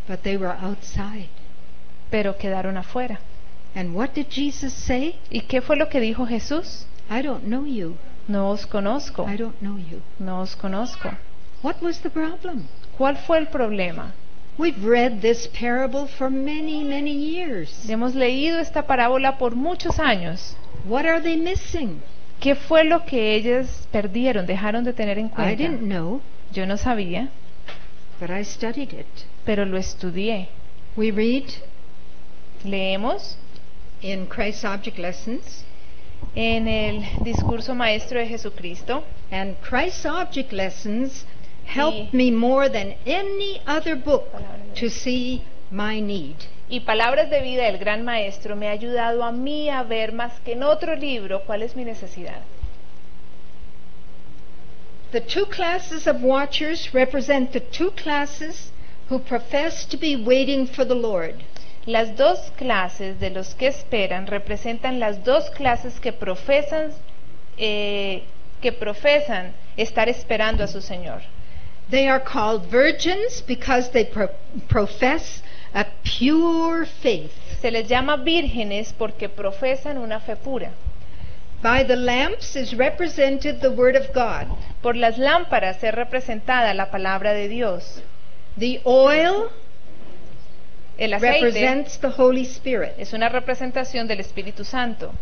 But they were outside. Pero quedaron afuera. And what did Jesus say? ¿Y qué fue lo que dijo Jesús? I don't know you. No os conozco. I don't know you. No os conozco. What was the problem? ¿Cuál fue el problema? We've read this parable for many, many years. Hemos leído esta parábola por muchos años. What are they missing? ¿Qué fue lo que ellas perdieron, dejaron de tener en I cuenta? didn't know, Yo no sabía, but I studied it. pero lo estudié. We read Leemos in Christ's Object Lessons, en el discurso maestro de Jesucristo, and Christ's Object Lessons helped me more than any other book to see my need. y Palabras de Vida del Gran Maestro me ha ayudado a mí a ver más que en otro libro cuál es mi necesidad. The two classes of watchers represent the two classes who profess to be waiting for the Lord. Las dos clases de los que esperan representan las dos clases que profesan estar esperando a su Señor. They are called virgins because they profess a pure faith. Se les llama vírgenes porque profesan una fe pura. By the lamps is represented the Word of God. Por las lámparas es representada la palabra de Dios. The oil El aceite represents the Holy Spirit. es una representación del Espíritu Santo.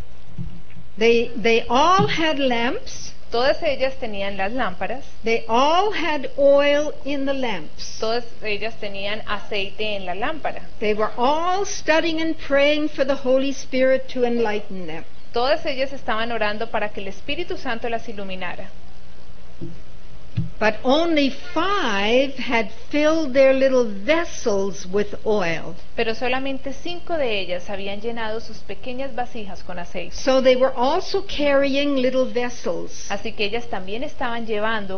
They all had lamps. Todas ellas tenían las lámparas, They all had oil in the lamps. todas ellas tenían aceite en la lámpara. They were all studying and praying for the Holy Spirit to enlighten them. Todas ellas estaban orando para que el Espíritu Santo las iluminara. But only 5 had filled their little vessels with oil. pero solamente 5 de ellas habían llenado sus pequeñas vasijas con aceite. So they were also carrying little vessels. Así que ellas también estaban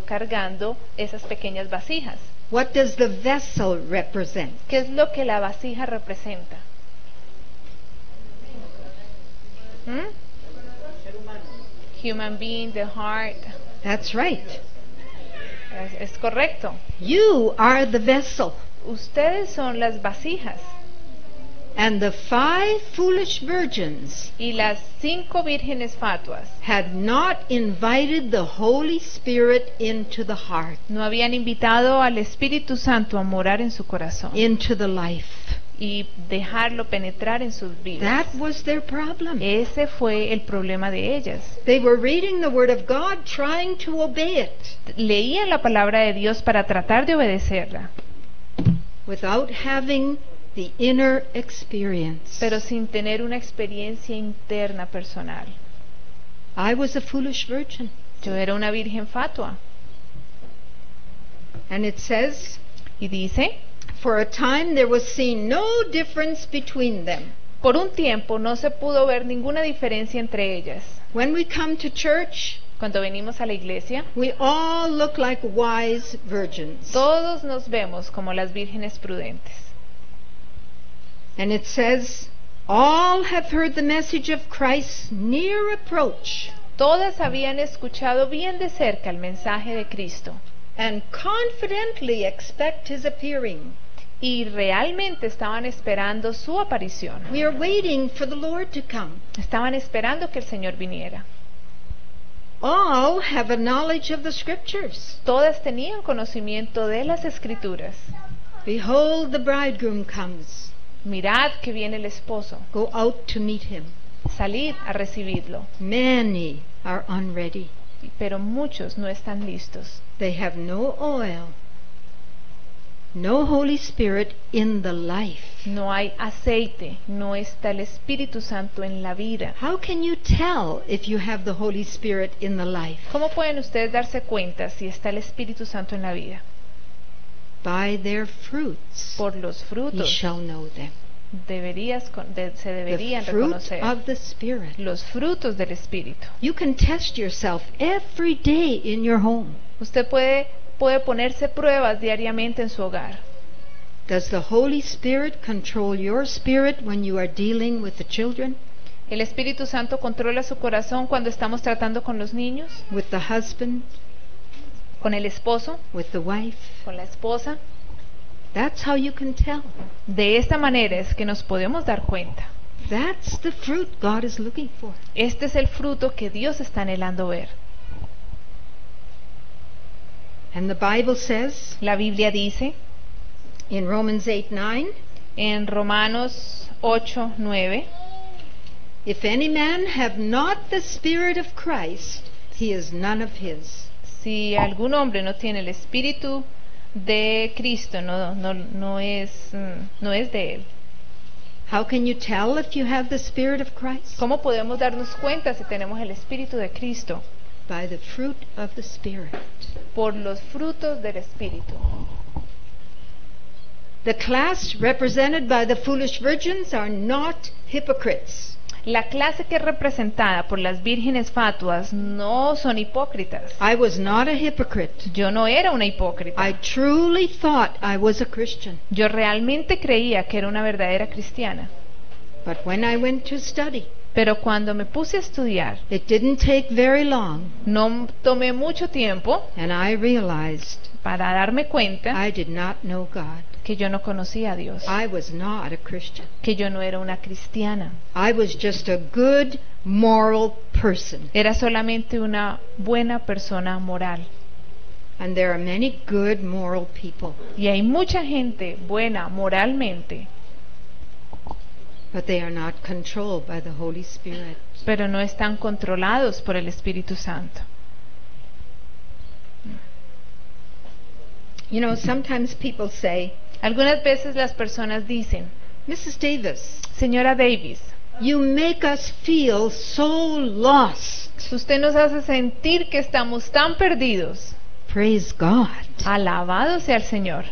cargando esas pequeñas vasijas. What does the vessel represent? ¿Qué es lo que la vasija representa? Human being, the heart. That's right. Es correcto. You are the vessel. Ustedes son las vasijas. And the 5 foolish virgins Y las 5 vírgenes fatuas had not invited the Holy Spirit into the heart, no habían invitado al Espíritu Santo a morar en su corazón into the life. y dejarlo penetrar en sus vidas. That was their problem. Ese fue el problema de ellas. They were reading the Word of God, trying to obey it, Leían la palabra de Dios para tratar de obedecerla, without having the inner experience. pero sin tener una experiencia interna personal. I was a foolish virgin. Yo era una virgen fatua. And it says, Y dice, for a time there was seen no difference between them. por un tiempo no se pudo ver ninguna diferencia entre ellas. When we come to church, Cuando venimos a la iglesia, we all look like wise virgins. todos nos vemos como las vírgenes prudentes. And it says, all have heard the message of Christ's near approach, Todas habían escuchado bien de cerca el mensaje de Cristo and confidently expect his appearing. y realmente estaban esperando su aparición. We are waiting for the Lord to come. Estaban esperando que el Señor viniera. All have a knowledge of the Scriptures. Todas tenían conocimiento de las Escrituras. Behold, the bridegroom comes. Mirad que viene el esposo. Go out to meet him. Salid a recibirlo. Many are unready. Pero muchos no están listos. They have no oil, no Holy Spirit in the life. No hay aceite, no está el Espíritu Santo en la vida. How can you tell if you have the Holy Spirit in the life? ¿Cómo pueden ustedes darse cuenta si está el Espíritu Santo en la vida? By their fruits Por los ye frutos shall know them. se deberían The fruit reconocer. of the Spirit. Los frutos del Espíritu. You can test yourself every day in your home. Usted puede ponerse pruebas diariamente en su hogar. Does the Holy Spirit control your spirit when you are dealing with the children, ¿El Espíritu Santo controla su corazón cuando estamos tratando con los niños, with the husband, con el esposo, with the wife? con la esposa? That's how you can tell. De esta manera es que nos podemos dar cuenta. That's the fruit God is looking for. Este es el fruto que Dios está anhelando ver. And the Bible says La Biblia dice in Romans 8:9, en Romanos 8:9, if any man have not the Spirit of Christ, he is none of his. si algún hombre no tiene el Espíritu de Cristo, no es de él. How can you tell if you have the Spirit of Christ? ¿Cómo podemos darnos cuenta si tenemos el Espíritu de Cristo? By the fruit of the Spirit. Por los frutos del Espíritu. The class represented by the foolish virgins are not hypocrites. La clase que es representada por las vírgenes fatuas no son hipócritas. I was not a hypocrite. Yo no era una hipócrita. I truly thought I was a Christian. Yo realmente creía que era una verdadera cristiana. But when I went to study, Pero cuando me puse a estudiar, it didn't take very long, no tomé mucho tiempo and I realized para darme cuenta I did not know God. que yo no conocía a Dios, I was not a Christian. que yo no era una cristiana. I was just a good, moral person. Era solamente una buena persona moral. And there are many good, moral people, Y hay mucha gente buena moralmente, but they are not controlled by the Holy Spirit. pero no están controlados por el Espíritu Santo. You know, sometimes people say, Algunas veces las personas dicen, Mrs. Davis, Señora Davis, you make us feel so lost. usted nos hace sentir que estamos tan perdidos. Praise God. Alabado sea el Señor.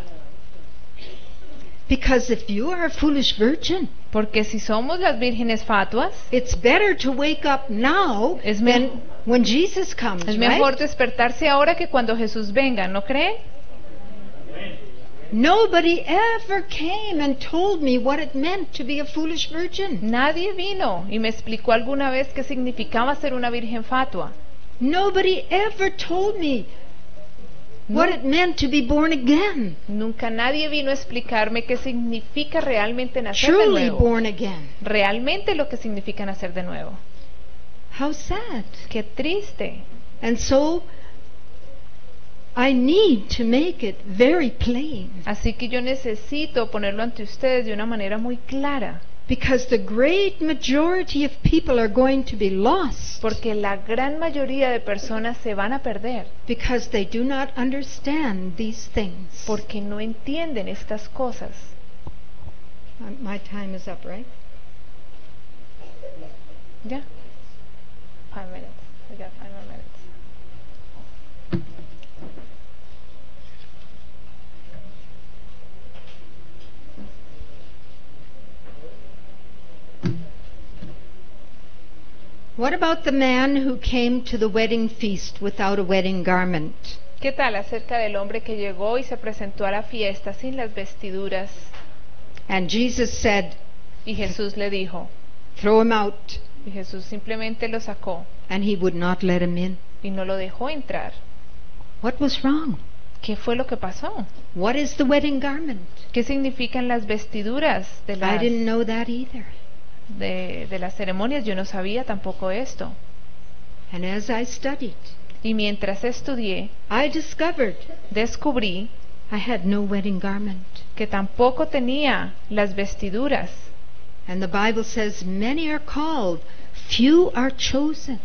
Because if you are a foolish virgin, Porque si somos las vírgenes fatuas, it's better to wake up now Es than when Jesus comes, es mejor right? despertarse ahora que cuando Jesús venga, ¿no creen? Nobody ever came and told me what it meant to be a foolish virgin. Nadie vino y me explicó alguna vez qué significaba ser una virgen fatua. Nobody ever told me what it meant to be born again. Nunca nadie vino a explicarme qué significa realmente nacer de Truly nuevo. born again. Realmente lo que significa nacer de nuevo. How sad. Qué triste. And so I need to make it very plain, Así que yo necesito ponerlo ante ustedes de una manera muy clara, because the great majority of people are going to be lost porque la gran mayoría de personas se van a perder, because they do not understand these things. porque no entienden estas cosas. My time is up, right? ¿Ya? 5 minutes. We got 5 more minutes. What about the man who came to the wedding feast without a wedding garment? ¿Qué tal acerca del hombre que llegó y se presentó a la fiesta sin las vestiduras? And Jesus said, Y Jesús le dijo, throw him out. y Jesús simplemente lo sacó And he would not let him in. y no lo dejó entrar. What was wrong? ¿Qué fue lo que pasó? What is the wedding garment? ¿Qué significan las vestiduras de I didn't las, know that either. de las ceremonias? Yo no sabía tampoco esto. And as I studied, Y mientras estudié, I discovered descubrí I had no wedding garment. que tampoco tenía las vestiduras. And the Bible says many are called, few are chosen.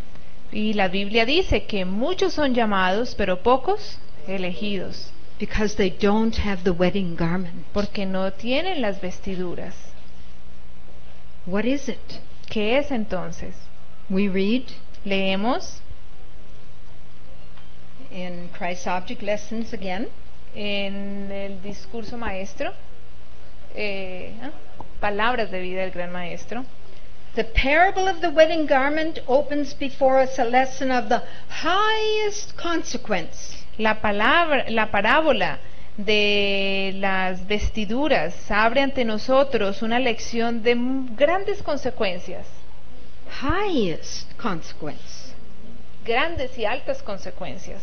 Y la Biblia dice que muchos son llamados, pero pocos elegidos, Because they don't have the wedding garment. porque no tienen las vestiduras. What is it? ¿Qué es entonces? We read Leemos in Christ's Object Lessons again. en el discurso maestro, palabras de vida del gran maestro. The parable of the wedding garment opens before us a lesson of the highest consequence. La parábola de las vestiduras abre ante nosotros una lección de grandes consecuencias, Highest consequence. grandes y altas consecuencias.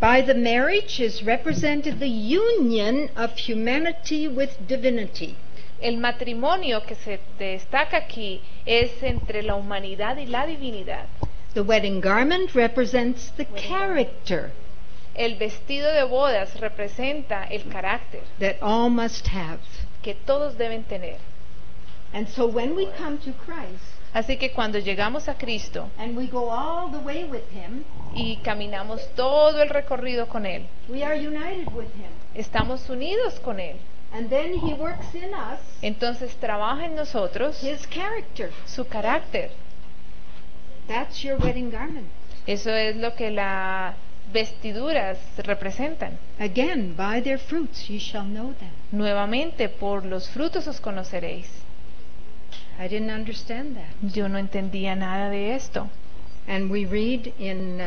By the marriage is represented the union of humanity with divinity. El matrimonio que se destaca aquí es entre la humanidad y la divinidad. The wedding garment represents the character El vestido de bodas representa el carácter that all must have. que todos deben tener. And so when we come to Christ Así que cuando llegamos a Cristo and we go all the way with Him, y caminamos todo el recorrido con Él, we are united with Him. estamos unidos con Él. And then He works in us Entonces trabaja en nosotros His character. su carácter. That's your wedding garment. Eso es lo que las vestiduras representan. Again, by their fruits ye shall know them. Nuevamente, por los frutos os conoceréis. I didn't understand that. Yo no entendía nada de esto. And we read in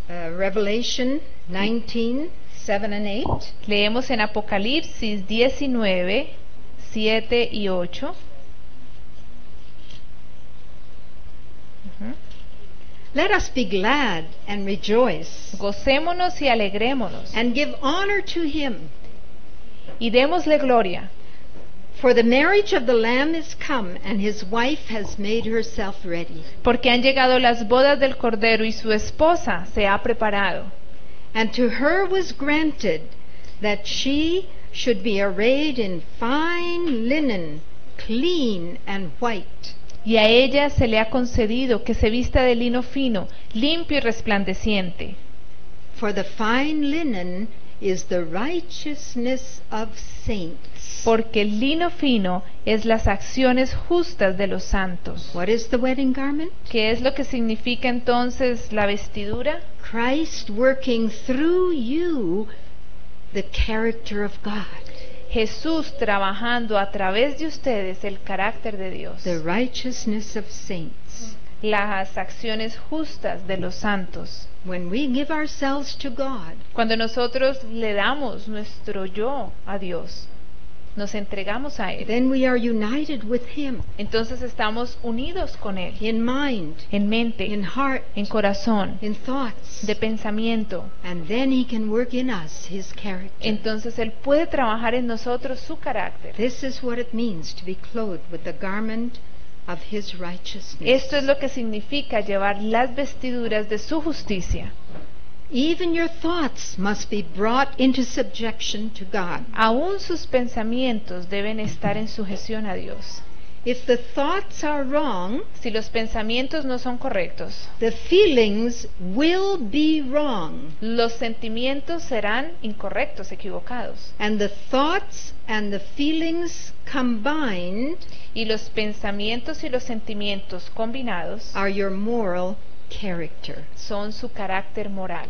Revelation 19, 7 and 8. Leemos en Apocalipsis 19, 7 y 8. Let us be glad and rejoice Gocémonos y alegrémonos and give honor to Him. y démosle gloria, For the marriage of the Lamb is come, and His wife has made herself ready. porque han llegado las bodas del Cordero y su esposa se ha preparado. And to her was granted that she should be arrayed in fine linen, clean and white. Y a ella se le ha concedido que se vista de lino fino, limpio y resplandeciente. For the fine linen is the righteousness of saints. Porque el lino fino es las acciones justas de los santos. What is the wedding garment? ¿Qué es lo que significa entonces la vestidura? Christ working through you the character of God. Jesús trabajando a través de ustedes el carácter de Dios. The righteousness of saints. Las acciones justas de los santos. When we give ourselves to God, Cuando nosotros le damos nuestro yo a Dios, nos entregamos a Él, then we are united with Him entonces estamos unidos con Él, in mind, en mente, in heart, en corazón, in thoughts. de pensamiento. And then He can work in us His character. Entonces Él puede trabajar en nosotros su carácter. This is what it means to be clothed with the garment of His righteousness. Esto es lo que significa llevar las vestiduras de su justicia. Even your thoughts must be brought into subjection to God. Aún sus pensamientos deben estar en sujeción a Dios. If the thoughts are wrong, Si los pensamientos no son correctos, the feelings will be wrong. los sentimientos serán incorrectos, equivocados. And the thoughts and the feelings combined Y los pensamientos y los sentimientos combinados are your moral character. son su carácter moral.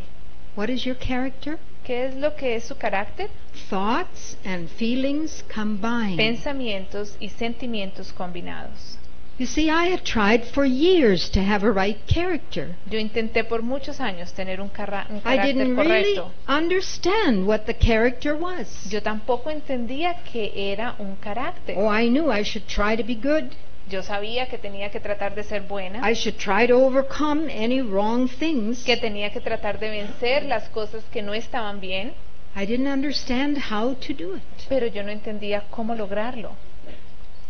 What is your character? ¿Qué es lo que es su carácter? Thoughts and feelings combined. Pensamientos y sentimientos combinados. You see, I had tried for years to have a right character. Yo intenté por muchos años tener un I carácter didn't really correcto. understand what the character was. Yo tampoco entendía que era un carácter. Oh, I knew I should try to be good. Yo sabía que tenía que tratar de ser buena, I should try to overcome any wrong things. que tenía que tratar de vencer las cosas que no estaban bien, I didn't understand how to do it. pero yo no entendía cómo lograrlo.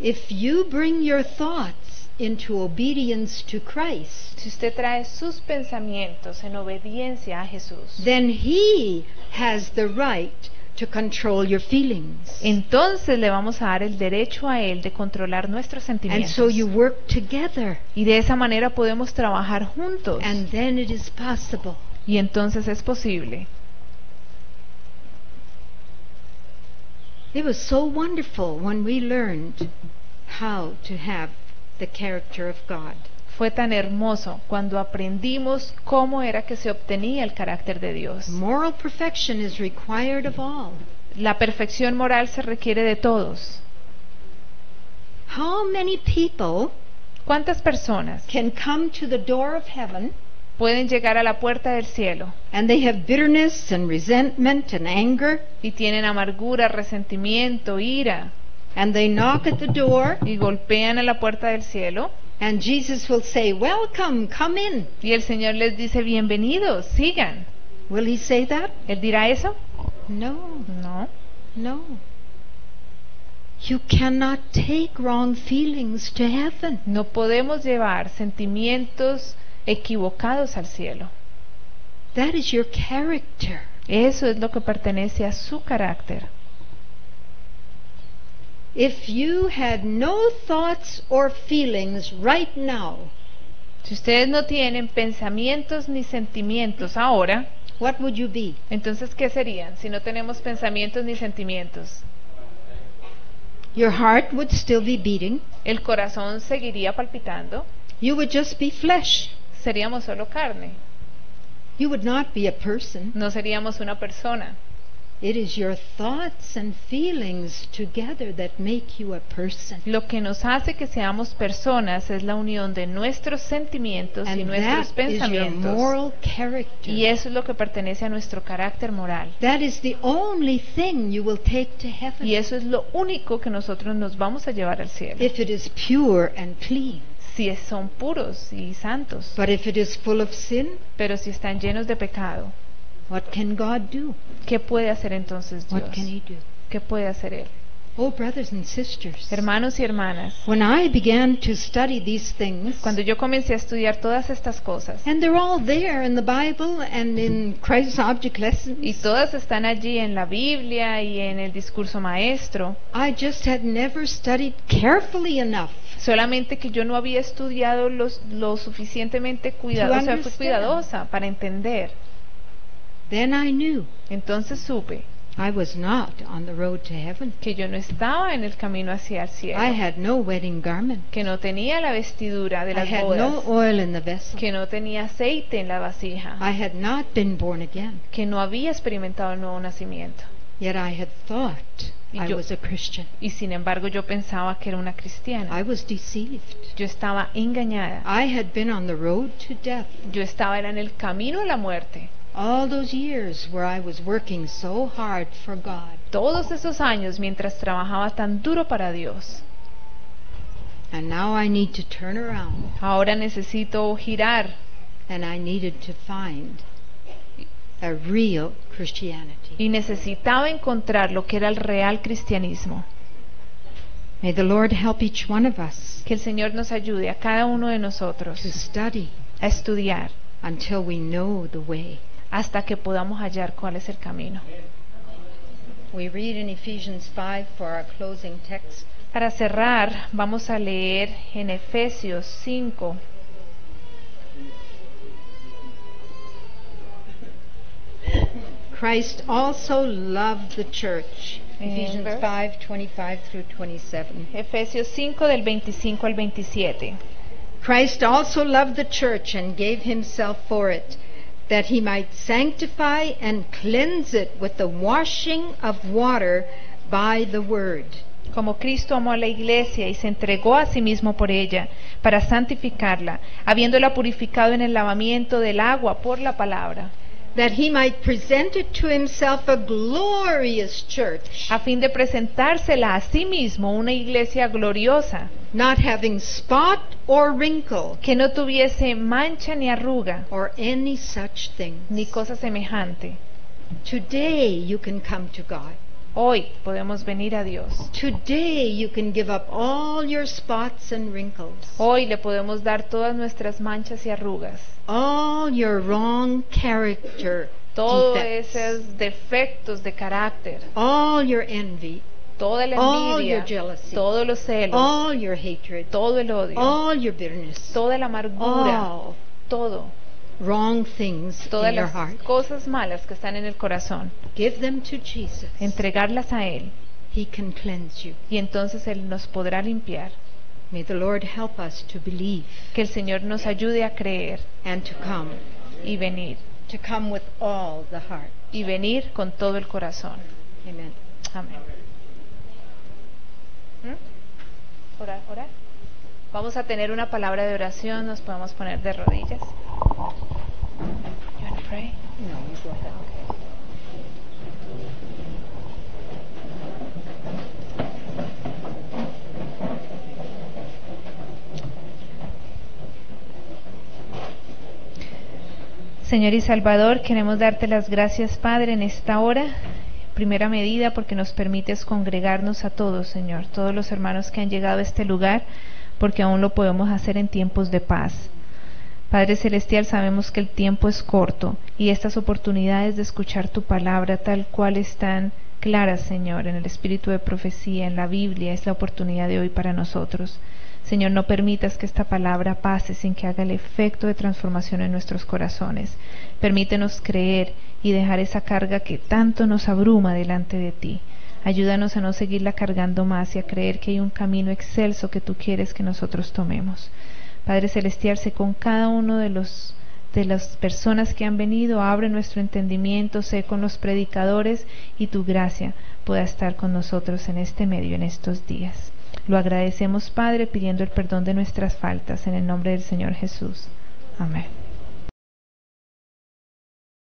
If you bring your thoughts into obedience to Christ, Si usted trae sus pensamientos en obediencia a Jesús, then He has the right to control your feelings. entonces le vamos a dar el derecho a Él de controlar nuestros And sentimientos. so you work together, Y de esa manera podemos trabajar juntos. and then it is possible. Y entonces es posible. It was so wonderful when we learned how to have the character of God. Fue tan hermoso cuando aprendimos cómo era que se obtenía el carácter de Dios. Moral perfection is required of all. La perfección moral se requiere de todos. How many people ¿Cuántas personas can come to the door of heaven pueden llegar a la puerta del cielo and they have bitterness and resentment and anger, y tienen amargura, resentimiento, ira, and they knock at the door, y golpean a la puerta del cielo, and Jesus will say, "Welcome, come in." y el Señor les dice bienvenidos, sigan? Will He say that? ¿Él dirá eso? No, No. no. You cannot take wrong feelings to heaven. No podemos llevar sentimientos equivocados al cielo. That is your character. Eso es lo que pertenece a su carácter. If you had no thoughts or feelings right now, Si ustedes no tienen pensamientos ni sentimientos ahora, what would you be? entonces ¿qué serían si no tenemos pensamientos ni sentimientos? Your heart would still be beating. El corazón seguiría palpitando, You would just be flesh. seríamos solo carne, You would not be a person. no seríamos una persona. It is your thoughts and feelings together that make you a person. Lo que nos hace que seamos personas es la unión de nuestros sentimientos y And nuestros that is your pensamientos. moral character. Y eso es lo que pertenece a nuestro carácter moral. That is the only thing you will take to heaven. Y eso es lo único que nosotros nos vamos a llevar al cielo. If it is pure and clean. Si son puros y santos. But if it is full of sin, Pero si están llenos de pecado, what can God do? ¿qué puede hacer entonces Dios? What can He do? ¿Qué puede hacer Él? Oh, brothers and sisters, Hermanos y hermanas, when I began to study these things, cuando yo comencé a estudiar todas estas cosas, and they're all there in the Bible and in Christ's object y lessons, todas están allí en la Biblia y en el discurso maestro, I just had never studied carefully enough solamente que yo no había estudiado lo suficientemente cuidadosa understand. para entender. Then I knew Entonces supe I was not on the road to heaven. que yo no estaba en el camino hacia el cielo, I had no wedding garment. que no tenía la vestidura de I las had bodas, no oil in the vessel. que no tenía aceite en la vasija, I had not been born again. que no había experimentado el nuevo nacimiento. Yet I had thought Y I yo- was a Christian. Y sin embargo yo pensaba que era una cristiana. I was deceived. Yo estaba engañada. I had been on the road to death Yo estaba era en el camino a la muerte. all those years where I was working so hard for God. Todos esos años mientras trabajaba tan duro para Dios. And now I need to turn around, Ahora necesito girar and I needed to find a real Christianity. y necesitaba encontrar lo que era el real cristianismo. May the Lord help each one of us Que el Señor nos ayude a cada uno de nosotros to study a estudiar until we know the way. hasta que podamos hallar cuál es el camino. We read in Ephesians 5 for our closing text. Para cerrar, vamos a leer en Efesios 5. Christ also loved the church. Ephesians Verse. 5:25 through 27. Efesios 5 del 25 al 27. Christ also loved the church and gave himself for it, that he might sanctify and cleanse it with the washing of water by the word, Como Cristo amó a la iglesia y se entregó a sí mismo por ella, para santificarla, habiéndola purificado en el lavamiento del agua por la palabra, that he might present it to himself a glorious church, a fin de presentársela a sí mismo una iglesia gloriosa, not having spot or wrinkle que no tuviese mancha ni arruga, or any such thing. ni cosa semejante. Today you can come to God. Hoy podemos venir a Dios. Today you can give up all your spots and wrinkles, Hoy le podemos dar todas nuestras manchas y arrugas, all your wrong character todos defects, esos defectos de carácter, all your envy, toda la all envidia, your jealousy, todos los celos, all your hatred, todo el odio, all your bitterness, toda la amargura, all todo, wrong things todas in your las heart. cosas malas que están en el corazón, Give them to Jesus. entregarlas a Él, He can cleanse you. y entonces Él nos podrá limpiar. May the Lord help us to believe Que el Señor nos ayude a creer and to come with all the heart. y venir con todo el corazón. Amen. Amén. Orar, orar. Vamos a tener una palabra de oración, nos podemos poner de rodillas. You wanna pray? No, you go ahead. Señor y Salvador, queremos darte las gracias, Padre, en esta hora, primera medida, porque nos permites congregarnos a todos, Señor, todos los hermanos que han llegado a este lugar, porque aún lo podemos hacer en tiempos de paz. Padre Celestial, sabemos que el tiempo es corto y estas oportunidades de escuchar tu palabra tal cual están claras, Señor, en el espíritu de profecía, en la Biblia, es la oportunidad de hoy para nosotros. Señor, no permitas que esta palabra pase sin que haga el efecto de transformación en nuestros corazones. Permítenos creer y dejar esa carga que tanto nos abruma delante de ti. Ayúdanos a no seguirla cargando más y a creer que hay un camino excelso que tú quieres que nosotros tomemos. Padre Celestial, sé con cada uno de las personas que han venido, abre nuestro entendimiento, sé con los predicadores y tu gracia pueda estar con nosotros en este medio, en estos días. Lo agradecemos, Padre, pidiendo el perdón de nuestras faltas en el nombre del Señor Jesús. Amén.